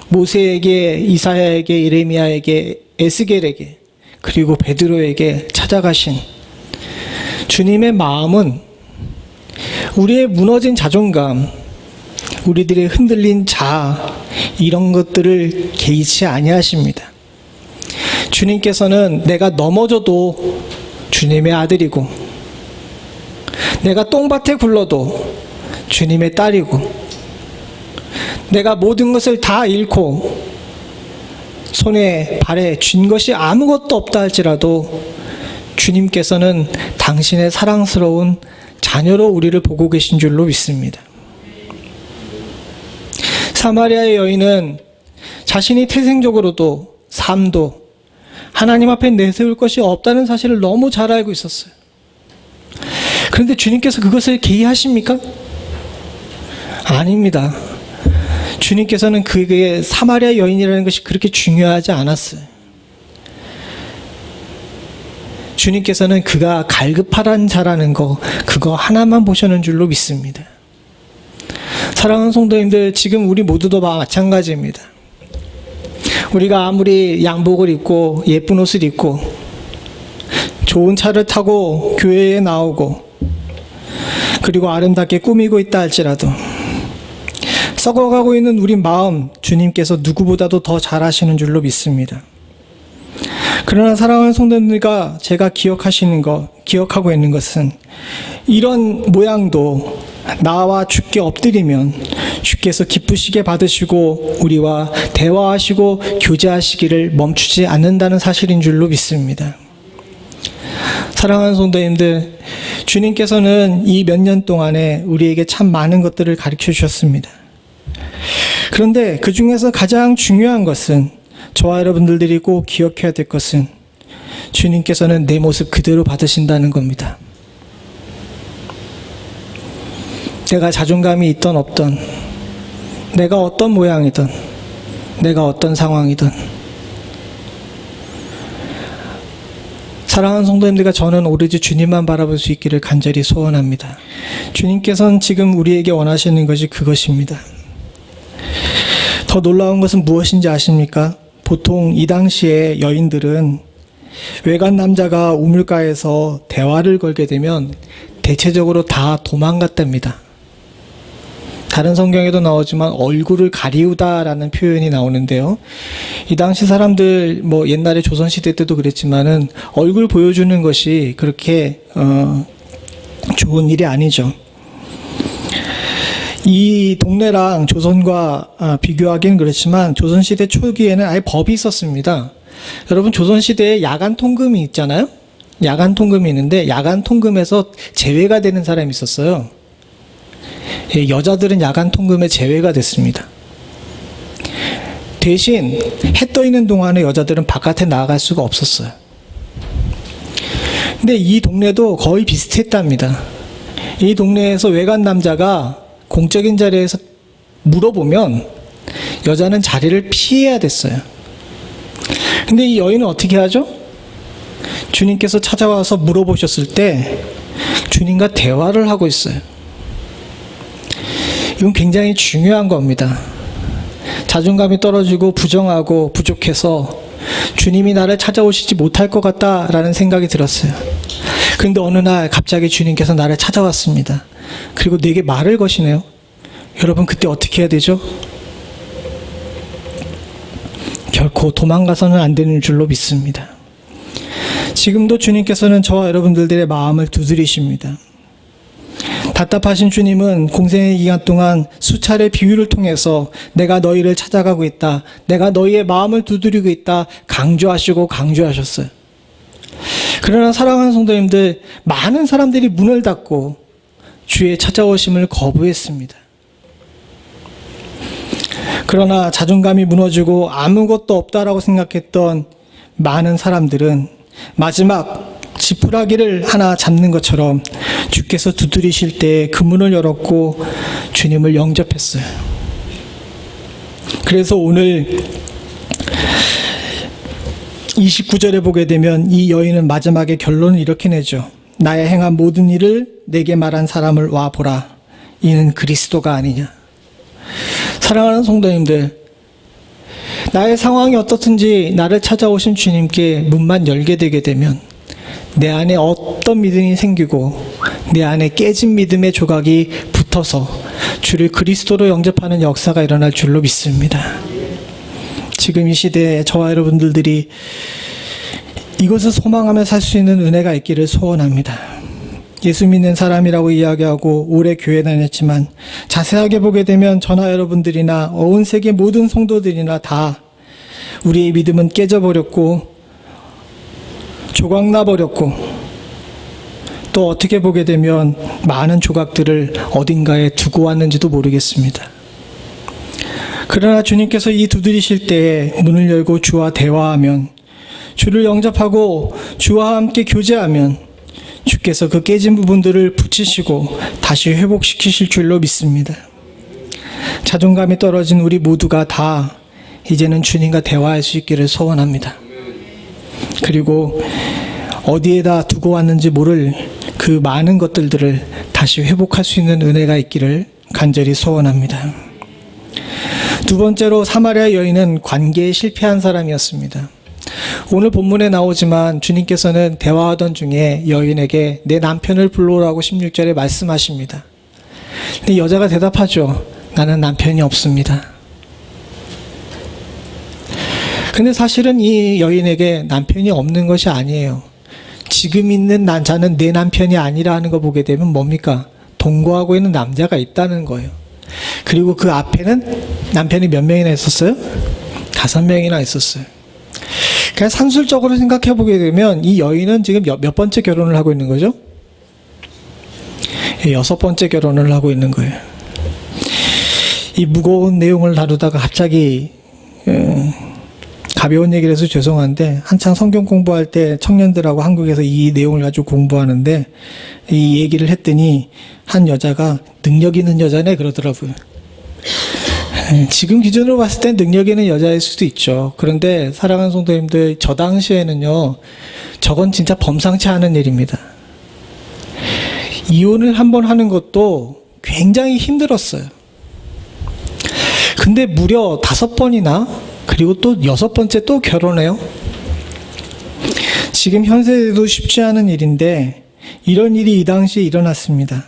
모세에게, 이사야에게, 예레미야에게, 에스겔에게, 그리고 베드로에게 찾아가신 주님의 마음은 우리의 무너진 자존감, 우리들의 흔들린 자아, 이런 것들을 개의치 아니하십니다. 주님께서는 내가 넘어져도 주님의 아들이고, 내가 똥밭에 굴러도 주님의 딸이고, 내가 모든 것을 다 잃고 손에 발에 쥔 것이 아무것도 없다 할지라도 주님께서는 당신의 사랑스러운 자녀로 우리를 보고 계신 줄로 믿습니다. 사마리아의 여인은 자신이 태생적으로도 삶도 하나님 앞에 내세울 것이 없다는 사실을 너무 잘 알고 있었어요. 그런데 주님께서 그것을 개의하십니까? 아닙니다. 주님께서는 그게 사마리아 여인이라는 것이 그렇게 중요하지 않았어요. 주님께서는 그가 갈급하란 자라는 거, 그거 하나만 보시는 줄로 믿습니다. 사랑하는 성도님들, 지금 우리 모두도 마찬가지입니다. 우리가 아무리 양복을 입고 예쁜 옷을 입고 좋은 차를 타고 교회에 나오고 그리고 아름답게 꾸미고 있다 할지라도 썩어가고 있는 우리 마음, 주님께서 누구보다도 더 잘 아시는 줄로 믿습니다. 그러나 사랑하는 성도님들과 제가 기억하고 있는 것은 이런 모양도 나와 주께 엎드리면 주께서 기쁘시게 받으시고 우리와 대화하시고 교제하시기를 멈추지 않는다는 사실인 줄로 믿습니다. 사랑하는 성도님들, 주님께서는 이 몇 년 동안에 우리에게 참 많은 것들을 가르쳐 주셨습니다. 그런데 그 중에서 가장 중요한 것은, 저와 여러분들이 꼭 기억해야 될 것은 주님께서는 내 모습 그대로 받으신다는 겁니다. 내가 자존감이 있던 없던, 내가 어떤 모양이든, 내가 어떤 상황이든, 사랑하는 성도님들과 저는 오로지 주님만 바라볼 수 있기를 간절히 소원합니다. 주님께서는 지금 우리에게 원하시는 것이 그것입니다. 더 놀라운 것은 무엇인지 아십니까? 보통 이 당시에 여인들은 외간 남자가 우물가에서 대화를 걸게 되면 대체적으로 다 도망갔답니다. 다른 성경에도 나오지만 얼굴을 가리우다라는 표현이 나오는데요. 이 당시 사람들, 옛날에 조선시대 때도 그랬지만은 얼굴 보여주는 것이 그렇게 좋은 일이 아니죠. 이 동네랑 조선과 비교하기는 그렇지만 조선시대 초기에는 아예 법이 있었습니다. 여러분, 조선시대에 야간 통금이 있잖아요. 야간 통금이 있는데 야간 통금에서 제외가 되는 사람이 있었어요. 여자들은 야간 통금에 제외가 됐습니다. 대신 해 떠 있는 동안에 여자들은 바깥에 나갈 수가 없었어요. 근데 이 동네도 거의 비슷했답니다. 이 동네에서 외간 남자가 공적인 자리에서 물어보면 여자는 자리를 피해야 됐어요. 근데 이 여인은 어떻게 하죠? 주님께서 찾아와서 물어보셨을 때 주님과 대화를 하고 있어요. 이건 굉장히 중요한 겁니다. 자존감이 떨어지고 부정하고 부족해서 주님이 나를 찾아오시지 못할 것 같다라는 생각이 들었어요. 그런데 어느 날 갑자기 주님께서 나를 찾아왔습니다. 그리고 내게 말을 거시네요. 여러분, 그때 어떻게 해야 되죠? 결코 도망가서는 안 되는 줄로 믿습니다. 지금도 주님께서는 저와 여러분들의 마음을 두드리십니다. 답답하신 주님은 공생의 기간 동안 수차례 비유를 통해서 내가 너희를 찾아가고 있다, 내가 너희의 마음을 두드리고 있다 강조하시고 강조하셨어요. 그러나 사랑하는 성도님들, 많은 사람들이 문을 닫고 주의 찾아오심을 거부했습니다. 그러나 자존감이 무너지고 아무것도 없다라고 생각했던 많은 사람들은 마지막 지푸라기를 하나 잡는 것처럼 주께서 두드리실 때 그 문을 열었고 주님을 영접했어요. 그래서 오늘 29절에 보게 되면 이 여인은 마지막에 결론을 이렇게 내죠. 나의 행한 모든 일을 내게 말한 사람을 와보라. 이는 그리스도가 아니냐. 사랑하는 성도님들, 나의 상황이 어떻든지 나를 찾아오신 주님께 문만 열게 되게 되면 내 안에 어떤 믿음이 생기고 내 안에 깨진 믿음의 조각이 붙어서 주를 그리스도로 영접하는 역사가 일어날 줄로 믿습니다. 지금 이 시대에 저와 여러분들이 이것을 소망하며 살 수 있는 은혜가 있기를 소원합니다. 예수 믿는 사람이라고 이야기하고 오래 교회 다녔지만 자세하게 보게 되면 저나 여러분들이나 온 세계 모든 성도들이나 다 우리의 믿음은 깨져버렸고 조각나버렸고 또 어떻게 보게 되면 많은 조각들을 어딘가에 두고 왔는지도 모르겠습니다. 그러나 주님께서 이 두드리실 때에 문을 열고 주와 대화하면, 주를 영접하고 주와 함께 교제하면 주께서 그 깨진 부분들을 붙이시고 다시 회복시키실 줄로 믿습니다. 자존감이 떨어진 우리 모두가 다 이제는 주님과 대화할 수 있기를 소원합니다. 그리고 어디에다 두고 왔는지 모를 그 많은 것들을 다시 회복할 수 있는 은혜가 있기를 간절히 소원합니다. 두 번째로 사마리아 여인은 관계에 실패한 사람이었습니다. 오늘 본문에 나오지만 주님께서는 대화하던 중에 여인에게 내 남편을 불러오라고 16절에 말씀하십니다. 근데 여자가 대답하죠. 나는 남편이 없습니다. 근데 사실은 이 여인에게 남편이 없는 것이 아니에요. 지금 있는 자는 내 남편이 아니라 하는 거 보게 되면 뭡니까? 동거하고 있는 남자가 있다는 거예요. 그리고 그 앞에는 남편이 몇 명이나 있었어요? 5명이나 있었어요. 그냥 산술적으로 생각해 보게 되면 이 여인은 지금 몇 번째 결혼을 하고 있는 거죠? 6번째 결혼을 하고 있는 거예요. 이 무거운 내용을 다루다가 갑자기 가벼운 얘기를 해서 죄송한데, 한창 성경 공부할 때 청년들하고 한국에서 이 내용을 가지고 공부하는데 이 얘기를 했더니 한 여자가 능력 있는 여자네 그러더라고요. 지금 기준으로 봤을 땐 능력 있는 여자일 수도 있죠. 그런데 사랑하는 성도님들, 저 당시에는요, 저건 진짜 범상치 않은 일입니다. 이혼을 한번 하는 것도 굉장히 힘들었어요. 근데 무려 5번이나, 그리고 또 6번째 또 결혼해요. 지금 현세에도 쉽지 않은 일인데 이런 일이 이 당시에 일어났습니다.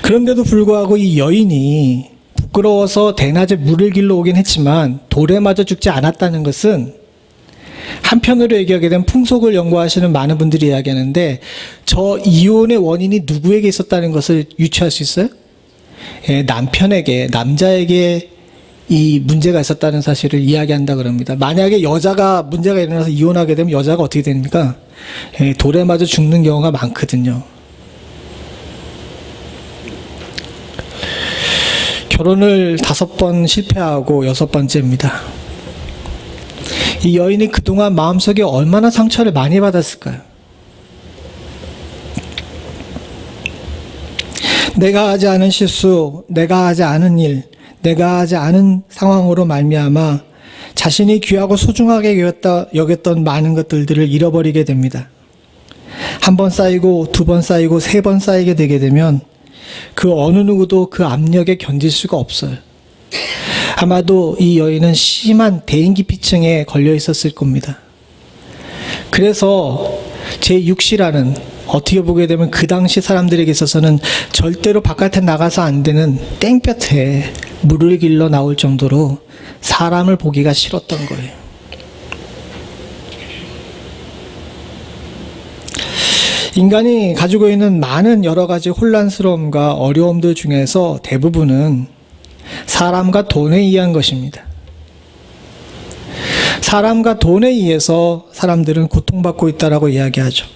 그런데도 불구하고 이 여인이 부끄러워서 대낮에 물을 길러 오긴 했지만 돌에 맞아 죽지 않았다는 것은, 한편으로 얘기하게 되면 풍속을 연구하시는 많은 분들이 이야기하는데, 저 이혼의 원인이 누구에게 있었다는 것을 유추할 수 있어요? 남편에게, 남자에게 이 문제가 있었다는 사실을 이야기한다 그럽니다. 만약에 여자가 문제가 일어나서 이혼하게 되면 여자가 어떻게 됩니까? 돌에 맞아 죽는 경우가 많거든요. 결혼을 5번 실패하고 6번째입니다. 이 여인이 그동안 마음속에 얼마나 상처를 많이 받았을까요? 내가 하지 않은 실수, 내가 하지 않은 일, 내가 하지 않은 상황으로 말미암아 자신이 귀하고 소중하게 여겼던 많은 것들을 잃어버리게 됩니다. 1번 쌓이고 2번 쌓이고 3번 쌓이게 되게 되면 그 어느 누구도 그 압력에 견딜 수가 없어요. 아마도 이 여인은 심한 대인기피증에 걸려 있었을 겁니다. 그래서 제6시라는, 어떻게 보게 되면 그 당시 사람들에게 있어서는 절대로 바깥에 나가서 안 되는 땡볕에 물을 길러 나올 정도로 사람을 보기가 싫었던 거예요. 인간이 가지고 있는 많은 여러 가지 혼란스러움과 어려움들 중에서 대부분은 사람과 돈에 의한 것입니다. 사람과 돈에 의해서 사람들은 고통받고 있다라고 이야기하죠.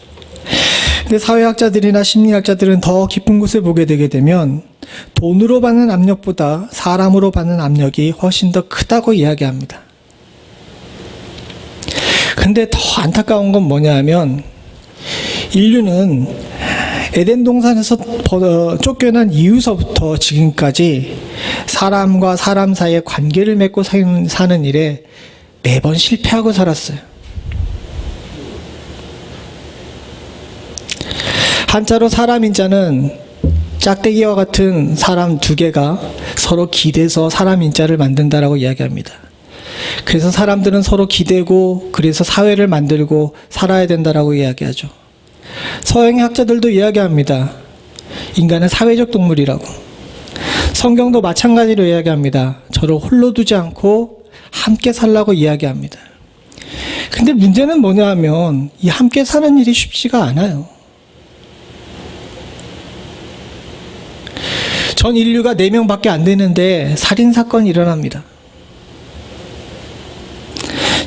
근데 사회학자들이나 심리학자들은 더 깊은 곳에 보게 되게 되면 돈으로 받는 압력보다 사람으로 받는 압력이 훨씬 더 크다고 이야기합니다. 근데 더 안타까운 건 뭐냐 하면 인류는 에덴 동산에서 쫓겨난 이후서부터 지금까지 사람과 사람 사이의 관계를 맺고 사는 일에 매번 실패하고 살았어요. 한자로 사람 인자는 짝대기와 같은 사람 2개가 서로 기대서 사람 인자를 만든다라고 이야기합니다. 그래서 사람들은 서로 기대고 그래서 사회를 만들고 살아야 된다라고 이야기하죠. 서양의 학자들도 이야기합니다. 인간은 사회적 동물이라고. 성경도 마찬가지로 이야기합니다. 저를 홀로 두지 않고 함께 살라고 이야기합니다. 근데 문제는 뭐냐 하면 이 함께 사는 일이 쉽지가 않아요. 전 인류가 4명밖에 안 되는데 살인사건이 일어납니다.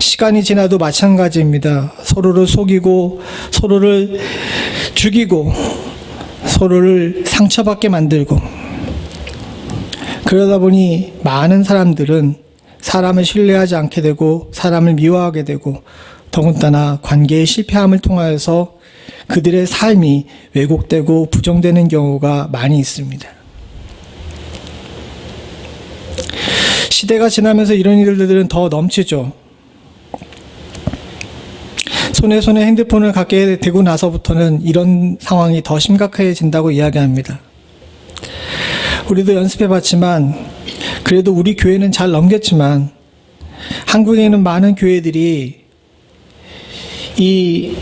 시간이 지나도 마찬가지입니다. 서로를 속이고 서로를 죽이고 서로를 상처받게 만들고, 그러다 보니 많은 사람들은 사람을 신뢰하지 않게 되고 사람을 미워하게 되고 더군다나 관계의 실패함을 통하여서 그들의 삶이 왜곡되고 부정되는 경우가 많이 있습니다. 시대가 지나면서 이런 일들은 더 넘치죠. 손에 핸드폰을 갖게 되고 나서부터는 이런 상황이 더 심각해진다고 이야기합니다. 우리도 연습해봤지만 그래도 우리 교회는 잘 넘겼지만 한국에 있는 많은 교회들이 이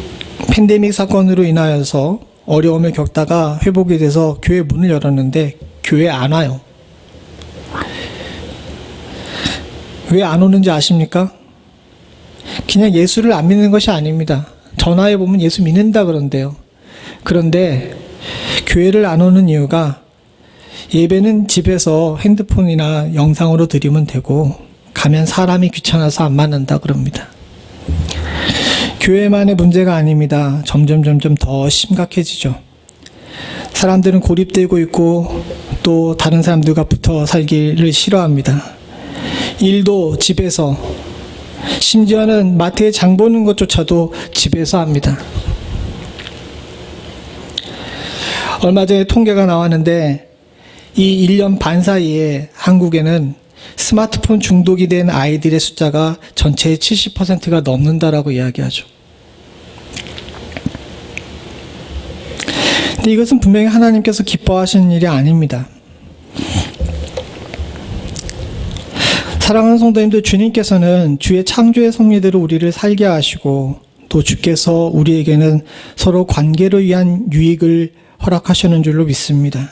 팬데믹 사건으로 인하여서 어려움을 겪다가 회복이 돼서 교회 문을 열었는데 교회 안 와요. 왜 안 오는지 아십니까? 그냥 예수를 안 믿는 것이 아닙니다. 전화해 보면 예수 믿는다 그런데요. 그런데 교회를 안 오는 이유가 예배는 집에서 핸드폰이나 영상으로 드리면 되고 가면 사람이 귀찮아서 안 만난다 그럽니다. 교회만의 문제가 아닙니다. 점점 더 심각해지죠. 사람들은 고립되고 있고 또 다른 사람들과 붙어 살기를 싫어합니다. 일도 집에서, 심지어는 마트에 장 보는 것조차도 집에서 합니다. 얼마 전에 통계가 나왔는데 이 1년 반 사이에 한국에는 스마트폰 중독이 된 아이들의 숫자가 전체의 70%가 넘는다라고 이야기하죠. 근데 이것은 분명히 하나님께서 기뻐하시는 일이 아닙니다. 사랑하는 성도님들, 주님께서는 주의 창조의 섭리대로 우리를 살게 하시고 또 주께서 우리에게는 서로 관계를 위한 유익을 허락하시는 줄로 믿습니다.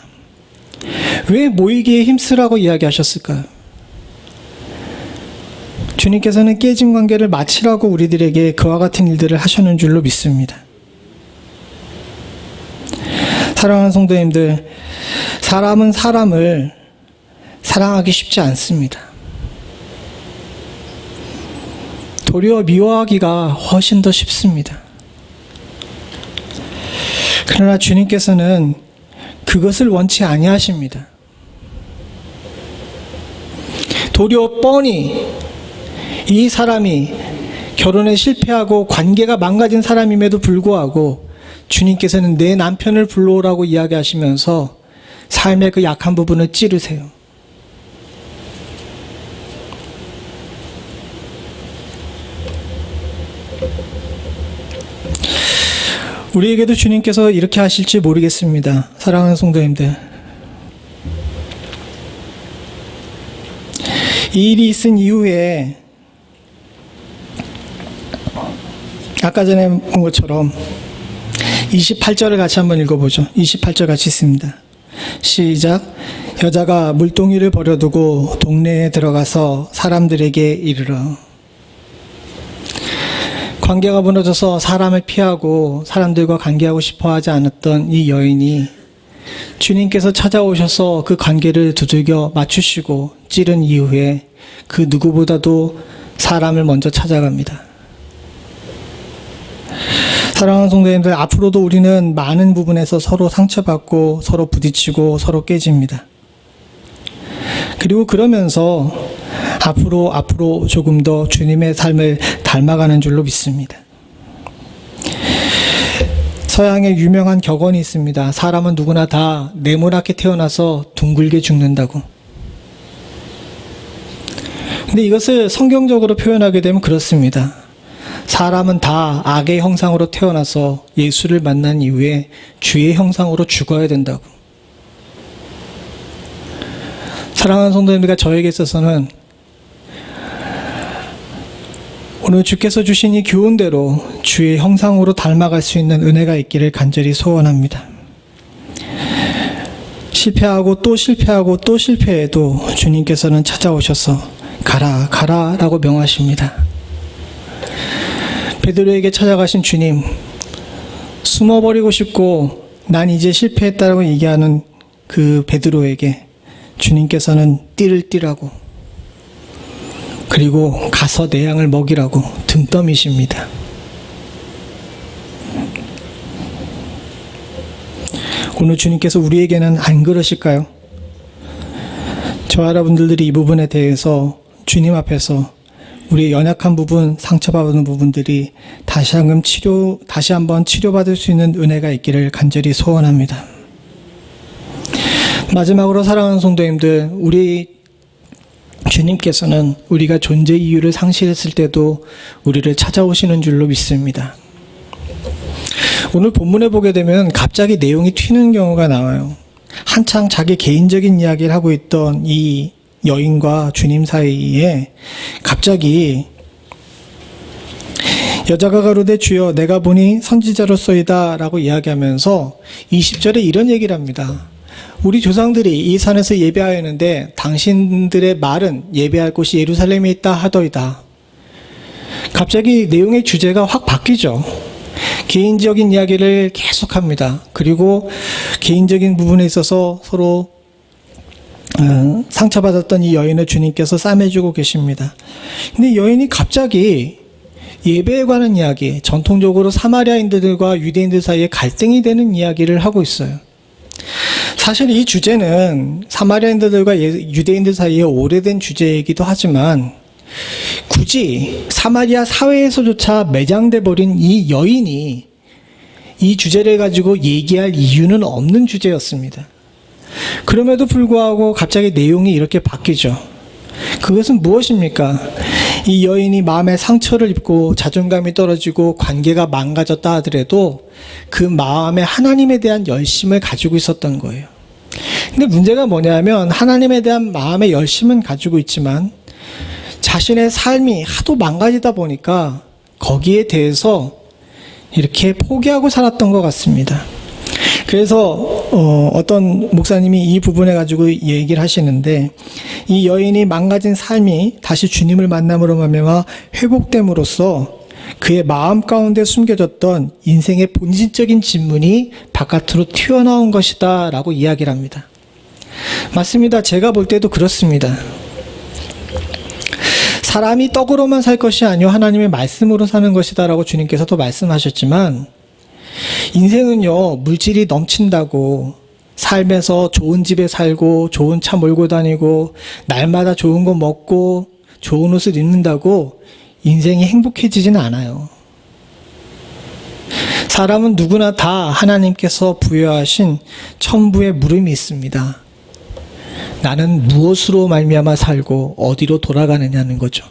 왜 모이기에 힘쓰라고 이야기하셨을까요? 주님께서는 깨진 관계를 마치라고 우리들에게 그와 같은 일들을 하시는 줄로 믿습니다. 사랑하는 성도님들, 사람은 사람을 사랑하기 쉽지 않습니다. 도리어 미워하기가 훨씬 더 쉽습니다. 그러나 주님께서는 그것을 원치 아니하십니다. 도리어 뻔히 이 사람이 결혼에 실패하고 관계가 망가진 사람임에도 불구하고 주님께서는 내 남편을 불러오라고 이야기하시면서 삶의 그 약한 부분을 찌르세요. 우리에게도 주님께서 이렇게 하실지 모르겠습니다. 사랑하는 성도님들, 이 일이 있은 이후에 아까 전에 본 것처럼 28절을 같이 한번 읽어보죠. 28절 같이 있습니다. 시작. 여자가 물동이를 버려두고 동네에 들어가서 사람들에게 이르러. 관계가 무너져서 사람을 피하고 사람들과 관계하고 싶어 하지 않았던 이 여인이 주님께서 찾아오셔서 그 관계를 두들겨 맞추시고 찌른 이후에 그 누구보다도 사람을 먼저 찾아갑니다. 사랑하는 성도님들, 앞으로도 우리는 많은 부분에서 서로 상처받고 서로 부딪히고 서로 깨집니다. 그리고 그러면서 앞으로 조금 더 주님의 삶을 닮아가는 줄로 믿습니다. 서양에 유명한 격언이 있습니다. 사람은 누구나 다 네모나게 태어나서 둥글게 죽는다고. 근데 이것을 성경적으로 표현하게 되면 그렇습니다. 사람은 다 악의 형상으로 태어나서 예수를 만난 이후에 주의 형상으로 죽어야 된다고. 사랑하는 성도님들과 저에게 있어서는 오늘 주께서 주신 이 교훈대로 주의 형상으로 닮아갈 수 있는 은혜가 있기를 간절히 소원합니다. 실패하고 또 실패하고 또 실패해도 주님께서는 찾아오셔서 가라 라고 명하십니다. 베드로에게 찾아가신 주님, 숨어버리고 싶고 난 이제 실패했다라고 얘기하는 그 베드로에게 주님께서는 띠를 띠라고, 그리고 가서 내 양을 먹이라고 등 떠미십니다. 오늘 주님께서 우리에게는 안 그러실까요? 저와 여러분들이 이 부분에 대해서 주님 앞에서 우리의 연약한 부분, 상처받은 부분들이 다시 한번 치료받을 수 있는 은혜가 있기를 간절히 소원합니다. 마지막으로 사랑하는 성도님들, 우리 주님께서는 우리가 존재 이유를 상실했을 때도 우리를 찾아오시는 줄로 믿습니다. 오늘 본문에 보게 되면 갑자기 내용이 튀는 경우가 나와요. 한창 자기 개인적인 이야기를 하고 있던 이 여인과 주님 사이에 갑자기 여자가 가로되 주여 내가 보니 선지자로소이다 라고 이야기하면서 20절에 이런 얘기를 합니다. 우리 조상들이 이 산에서 예배하였는데 당신들의 말은 예배할 곳이 예루살렘에 있다 하더이다. 갑자기 내용의 주제가 확 바뀌죠. 개인적인 이야기를 계속합니다. 그리고 개인적인 부분에 있어서 서로 상처받았던 이 여인을 주님께서 싸매주고 계십니다. 근데 여인이 갑자기 예배에 관한 이야기, 전통적으로 사마리아인들과 유대인들 사이에 갈등이 되는 이야기를 하고 있어요. 사실 이 주제는 사마리아인들과 유대인들 사이에 오래된 주제이기도 하지만 굳이 사마리아 사회에서조차 매장돼 버린 이 여인이 이 주제를 가지고 얘기할 이유는 없는 주제였습니다. 그럼에도 불구하고 갑자기 내용이 이렇게 바뀌죠. 그것은 무엇입니까? 이 여인이 마음에 상처를 입고 자존감이 떨어지고 관계가 망가졌다 하더라도 그 마음에 하나님에 대한 열심을 가지고 있었던 거예요. 근데 문제가 뭐냐면 하나님에 대한 마음의 열심은 가지고 있지만 자신의 삶이 하도 망가지다 보니까 거기에 대해서 이렇게 포기하고 살았던 것 같습니다. 그래서 어떤 목사님이 이 부분에 가지고 얘기를 하시는데 이 여인이 망가진 삶이 다시 주님을 만남으로 말미암아 회복됨으로써 그의 마음 가운데 숨겨졌던 인생의 본질적인 질문이 바깥으로 튀어나온 것이다 라고 이야기를 합니다. 맞습니다. 제가 볼 때도 그렇습니다. 사람이 떡으로만 살 것이 아니요 하나님의 말씀으로 사는 것이다 라고 주님께서도 말씀하셨지만 인생은요 물질이 넘친다고 삶에서 좋은 집에 살고 좋은 차 몰고 다니고 날마다 좋은 거 먹고 좋은 옷을 입는다고 인생이 행복해지진 않아요. 사람은 누구나 다 하나님께서 부여하신 천부의 물음이 있습니다. 나는 무엇으로 말미암아 살고 어디로 돌아가느냐는 거죠.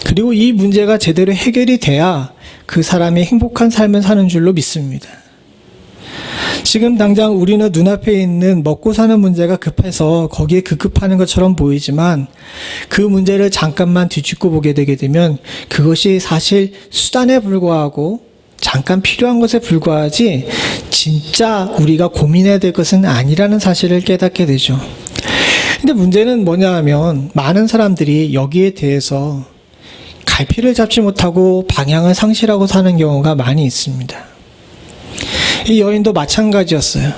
그리고 이 문제가 제대로 해결이 돼야 그 사람이 행복한 삶을 사는 줄로 믿습니다. 지금 당장 우리는 눈앞에 있는 먹고 사는 문제가 급해서 거기에 급급하는 것처럼 보이지만 그 문제를 잠깐만 뒤집고 보게 되게 되면 그것이 사실 수단에 불과하고 잠깐 필요한 것에 불과하지 진짜 우리가 고민해야 될 것은 아니라는 사실을 깨닫게 되죠. 근데 문제는 뭐냐 하면 많은 사람들이 여기에 대해서 갈피를 잡지 못하고 방향을 상실하고 사는 경우가 많이 있습니다. 이 여인도 마찬가지였어요.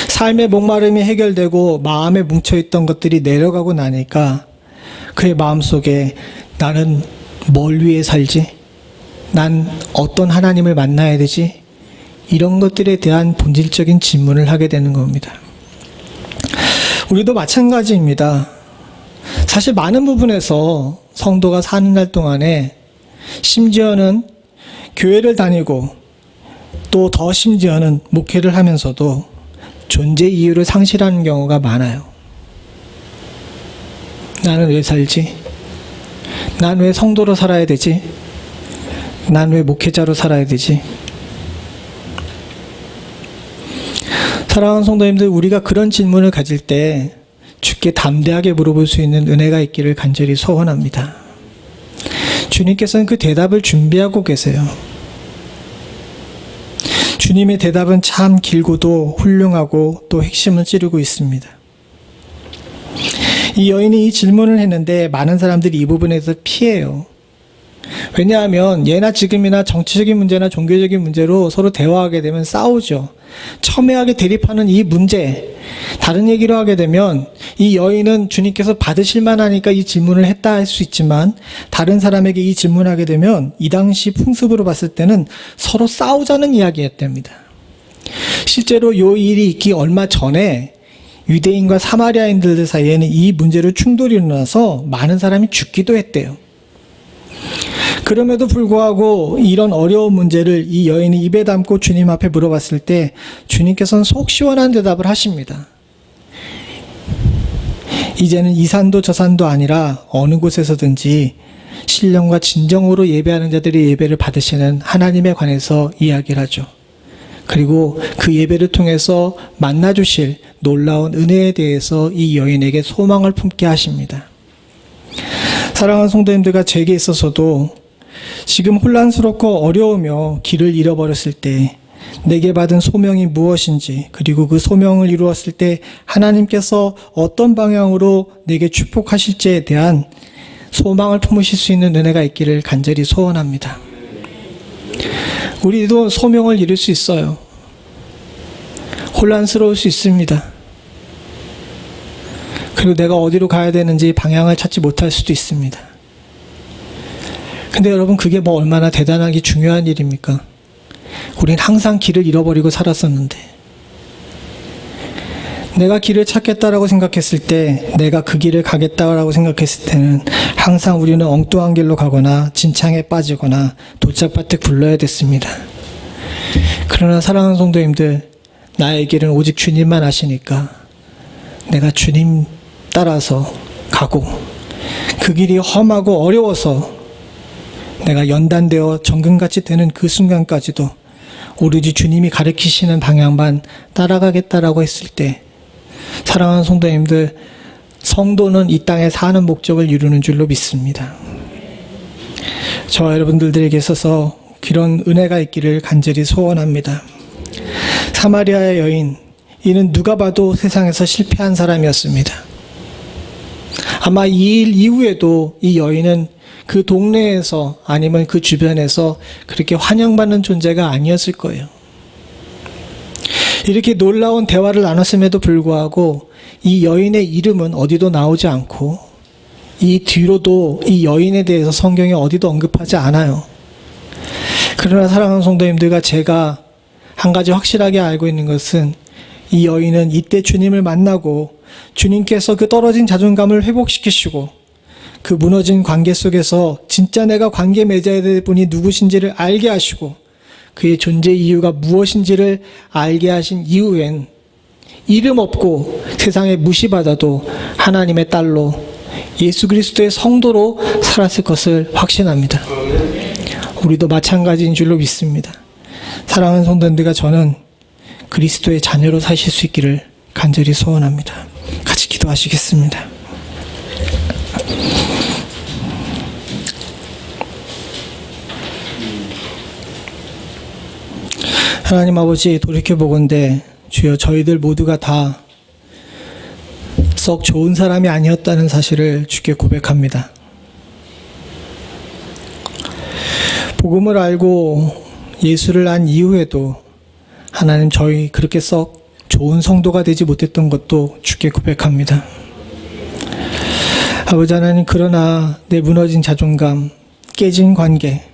삶의 목마름이 해결되고 마음에 뭉쳐있던 것들이 내려가고 나니까 그의 마음속에 나는 뭘 위해 살지? 난 어떤 하나님을 만나야 되지? 이런 것들에 대한 본질적인 질문을 하게 되는 겁니다. 우리도 마찬가지입니다. 사실 많은 부분에서 성도가 사는 날 동안에 심지어는 교회를 다니고 또 더 심지어는 목회를 하면서도 존재 이유를 상실하는 경우가 많아요. 나는 왜 살지? 난 왜 성도로 살아야 되지? 난 왜 목회자로 살아야 되지? 사랑하는 성도님들, 우리가 그런 질문을 가질 때 주께 담대하게 물어볼 수 있는 은혜가 있기를 간절히 소원합니다. 주님께서는 그 대답을 준비하고 계세요. 주님의 대답은 참 길고도 훌륭하고 또 핵심을 찌르고 있습니다. 이 여인이 이 질문을 했는데 많은 사람들이 이 부분에서 피해요. 왜냐하면 예나 지금이나 정치적인 문제나 종교적인 문제로 서로 대화하게 되면 싸우죠. 첨예하게 대립하는 이 문제, 다른 얘기로 하게 되면 이 여인은 주님께서 받으실 만하니까 이 질문을 했다 할 수 있지만 다른 사람에게 이 질문하게 되면 이 당시 풍습으로 봤을 때는 서로 싸우자는 이야기였답니다. 실제로 이 일이 있기 얼마 전에 유대인과 사마리아인들 사이에는 이 문제로 충돌이 일어나서 많은 사람이 죽기도 했대요. 그럼에도 불구하고 이런 어려운 문제를 이 여인이 입에 담고 주님 앞에 물어봤을 때 주님께서는 속 시원한 대답을 하십니다. 이제는 이 산도 저 산도 아니라 어느 곳에서든지 신령과 진정으로 예배하는 자들의 예배를 받으시는 하나님에 관해서 이야기를 하죠. 그리고 그 예배를 통해서 만나주실 놀라운 은혜에 대해서 이 여인에게 소망을 품게 하십니다. 사랑하는 성도님들과 제게 있어서도 지금 혼란스럽고 어려우며 길을 잃어버렸을 때 내게 받은 소명이 무엇인지, 그리고 그 소명을 이루었을 때 하나님께서 어떤 방향으로 내게 축복하실지에 대한 소망을 품으실 수 있는 은혜가 있기를 간절히 소원합니다. 우리도 소명을 이룰 수 있어요. 혼란스러울 수 있습니다. 그리고 내가 어디로 가야 되는지 방향을 찾지 못할 수도 있습니다. 근데 여러분, 그게 뭐 얼마나 대단하게 중요한 일입니까? 우린 항상 길을 잃어버리고 살았었는데, 내가 길을 찾겠다라고 생각했을 때, 내가 그 길을 가겠다라고 생각했을 때는 항상 우리는 엉뚱한 길로 가거나 진창에 빠지거나 도짝밭에 굴러야 됐습니다. 그러나 사랑하는 성도님들, 나의 길은 오직 주님만 아시니까 내가 주님 따라서 가고, 그 길이 험하고 어려워서 내가 연단되어 정금같이 되는 그 순간까지도 오로지 주님이 가르치시는 방향만 따라가겠다라고 했을 때, 사랑하는 성도님들, 성도는 이 땅에 사는 목적을 이루는 줄로 믿습니다. 저와 여러분들에게 있어서 그런 은혜가 있기를 간절히 소원합니다. 사마리아의 여인, 이는 누가 봐도 세상에서 실패한 사람이었습니다. 아마 이 일 이후에도 이 여인은 그 동네에서 아니면 그 주변에서 그렇게 환영받는 존재가 아니었을 거예요. 이렇게 놀라운 대화를 나눴음에도 불구하고 이 여인의 이름은 어디도 나오지 않고, 이 뒤로도 이 여인에 대해서 성경에 어디도 언급하지 않아요. 그러나 사랑하는 성도님들과 제가 한 가지 확실하게 알고 있는 것은 이 여인은 이때 주님을 만나고 주님께서 그 떨어진 자존감을 회복시키시고 그 무너진 관계 속에서 진짜 내가 관계 맺어야 될 분이 누구신지를 알게 하시고 그의 존재 이유가 무엇인지를 알게 하신 이후엔 이름 없고 세상에 무시받아도 하나님의 딸로 예수 그리스도의 성도로 살았을 것을 확신합니다. 우리도 마찬가지인 줄로 믿습니다. 사랑하는 성도님들과 저는 그리스도의 자녀로 사실 수 있기를 간절히 소원합니다. 같이 기도하시겠습니다. 하나님 아버지, 돌이켜보건대 주여 저희들 모두가 다 썩 좋은 사람이 아니었다는 사실을 주께 고백합니다. 복음을 알고 예수를 안 이후에도 하나님 저희 그렇게 썩 좋은 성도가 되지 못했던 것도 주께 고백합니다. 아버지 하나님, 그러나 내 무너진 자존감, 깨진 관계,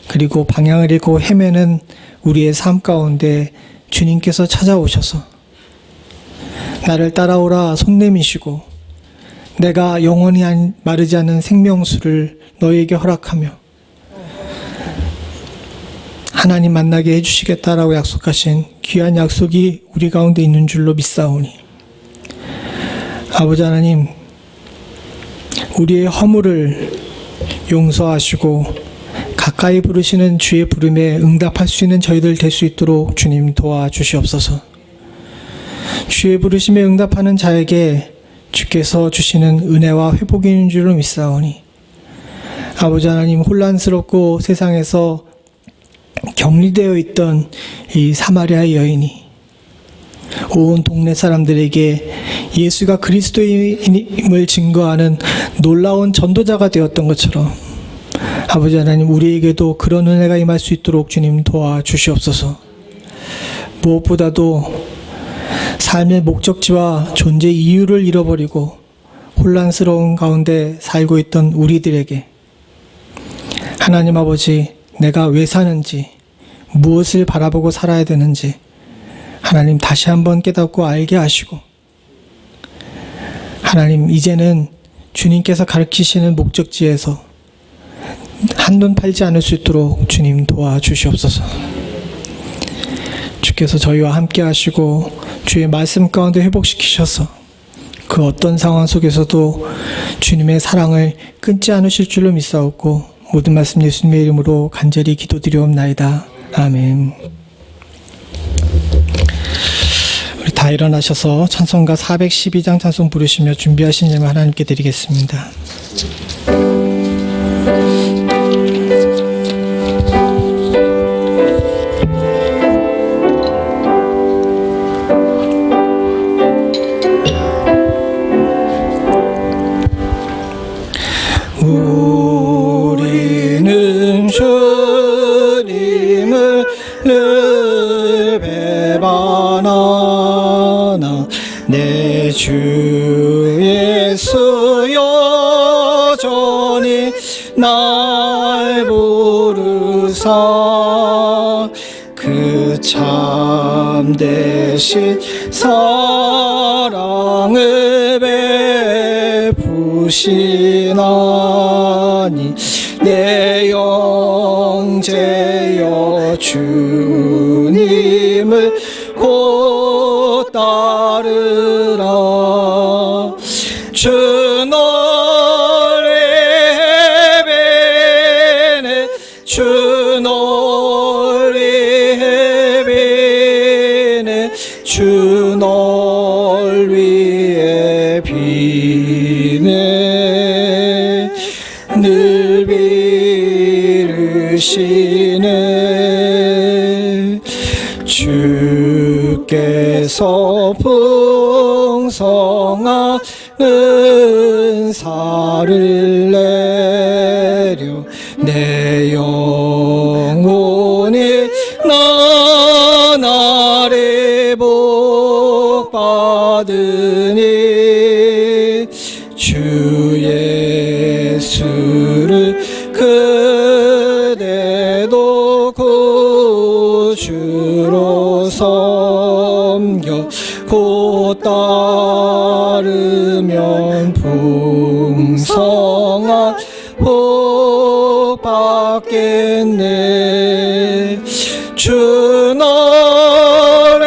그리고 방향을 잃고 헤매는 우리의 삶 가운데 주님께서 찾아오셔서 나를 따라오라 손 내미시고 내가 영원히 마르지 않는 생명수를 너에게 허락하며 하나님 만나게 해주시겠다라고 약속하신 귀한 약속이 우리 가운데 있는 줄로 믿사오니 아버지 하나님, 우리의 허물을 용서하시고 가까이 부르시는 주의 부름에 응답할 수 있는 저희들 될 수 있도록 주님 도와주시옵소서. 주의 부르심에 응답하는 자에게 주께서 주시는 은혜와 회복이 있는 줄로 믿사오니 아버지 하나님, 혼란스럽고 세상에서 격리되어 있던 이 사마리아 여인이 온 동네 사람들에게 예수가 그리스도임을 증거하는 놀라운 전도자가 되었던 것처럼 아버지 하나님, 우리에게도 그런 은혜가 임할 수 있도록 주님 도와주시옵소서. 무엇보다도 삶의 목적지와 존재 이유를 잃어버리고 혼란스러운 가운데 살고 있던 우리들에게 하나님 아버지, 내가 왜 사는지, 무엇을 바라보고 살아야 되는지 하나님 다시 한번 깨닫고 알게 하시고 하나님, 이제는 주님께서 가르치시는 목적지에서 한눈 팔지 않을 수 있도록 주님 도와주시옵소서. 주께서 저희와 함께 하시고 주의 말씀 가운데 회복시키셔서 그 어떤 상황 속에서도 주님의 사랑을 끊지 않으실 줄로 믿사옵고 모든 말씀 예수님의 이름으로 간절히 기도드리옵나이다. 아멘. 우리 다 일어나셔서 찬송가 412장 찬송 부르시며 준비하신 예물 하나님께 드리겠습니다. 우리는 주님을 늘 배반하나 내 주 예수 여전히 날 부르사 그 참되신 사랑을 베푸시나니 내 영제여 주님을 곧 따르라. 주 널 예배네 주 널 예배네 주 널 위해 비네 늘 비르시네 주께서 풍성한 은사를 내려 내 영혼이 나날이 복 받으니 주 예수를 그대도 마음으로 섬겨 곧 따르면 풍성한 복 받겠네. 주 너를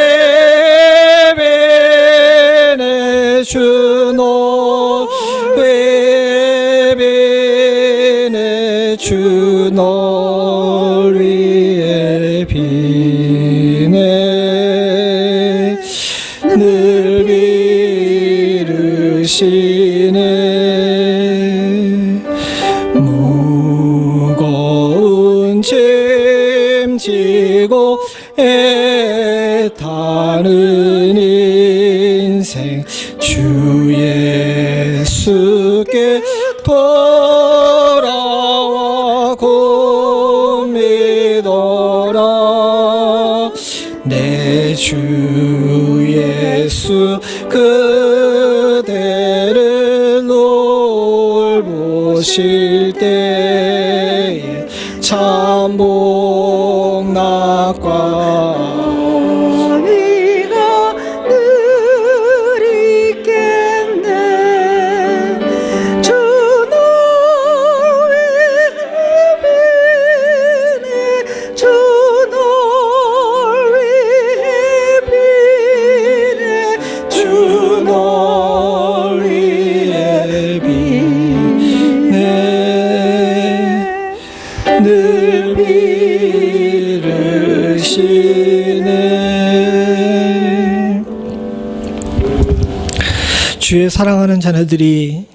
베네 주 너를 베네 주 너를 위해 비네 늘 비르시네. 무거운 짐 지고 애타는 인생 주 예수께 돌아와 곧 믿어라. 내 주 예수 그대를 돌보실 때에 참 복락과 네가 늘 있겠네. 주 너를 비네 주 너를 비네 주 너를 위해 비네 늘 비르시네. 주의 사랑하는 자녀들이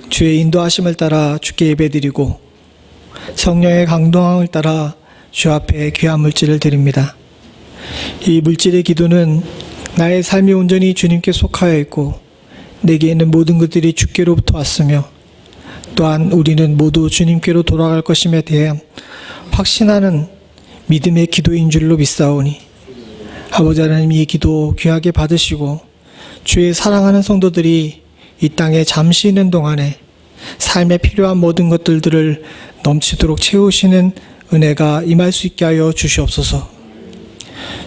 주의 인도하심을 따라 주께 예배드리고 성령의 강동함을 따라 주 앞에 귀한 물질을 드립니다. 이 물질의 기도는 나의 삶이 온전히 주님께 속하여 있고 내게 있는 모든 것들이 주께로부터 왔으며 또한 우리는 모두 주님께로 돌아갈 것임에 대한 확신하는 믿음의 기도인 줄로 믿사오니 아버지 하나님 이 기도 귀하게 받으시고 주의 사랑하는 성도들이 이 땅에 잠시 있는 동안에 삶에 필요한 모든 것들을 넘치도록 채우시는 은혜가 임할 수 있게 하여 주시옵소서.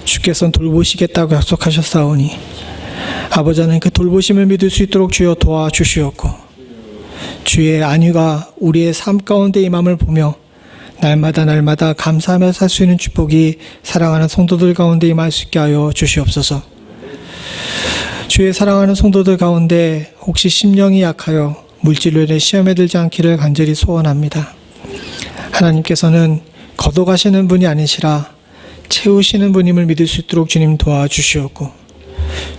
주께서는 돌보시겠다고 약속하셨사오니 아버지 하나님 그 돌보심을 믿을 수 있도록 주여 도와주시옵고 주의 안위가 우리의 삶 가운데 임함을 보며 날마다 감사하며 살 수 있는 축복이 사랑하는 성도들 가운데 임할 수 있게 하여 주시옵소서. 주의 사랑하는 성도들 가운데 혹시 심령이 약하여 물질로 인해 시험에 들지 않기를 간절히 소원합니다. 하나님께서는 걷어가시는 분이 아니시라 채우시는 분임을 믿을 수 있도록 주님 도와주시옵고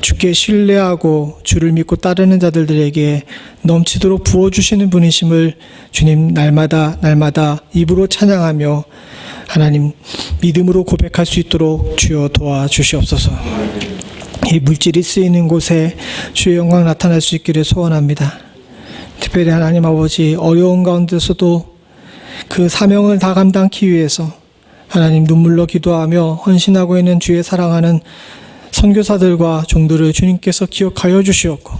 주께 신뢰하고 주를 믿고 따르는 자들에게 넘치도록 부어주시는 분이심을 주님 날마다 입으로 찬양하며 하나님 믿음으로 고백할 수 있도록 주여 도와주시옵소서. 이 물질이 쓰이는 곳에 주의 영광 나타날 수 있기를 소원합니다. 특별히 하나님 아버지 어려운 가운데서도 그 사명을 다 감당하기 위해서 하나님 눈물로 기도하며 헌신하고 있는 주의 사랑하는 선교사들과 종들을 주님께서 기억하여 주시옵고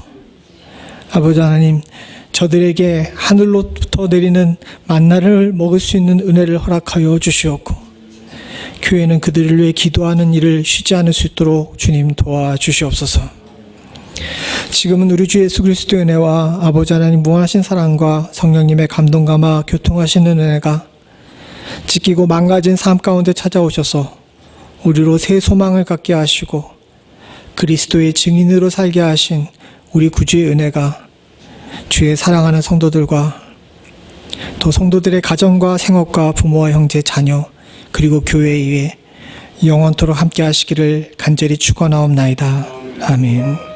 아버지 하나님 저들에게 하늘로부터 내리는 만나를 먹을 수 있는 은혜를 허락하여 주시옵고 교회는 그들을 위해 기도하는 일을 쉬지 않을 수 있도록 주님 도와주시옵소서. 지금은 우리 주 예수 그리스도의 은혜와 아버지 하나님 무한하신 사랑과 성령님의 감동감화 교통하시는 은혜가 지키고 망가진 삶 가운데 찾아오셔서 우리로 새 소망을 갖게 하시고 그리스도의 증인으로 살게 하신 우리 구주의 은혜가 주의 사랑하는 성도들과 또 성도들의 가정과 생업과 부모와 형제 자녀 그리고 교회에 영원토록 함께 하시기를 간절히 축원하옵나이다. 아멘.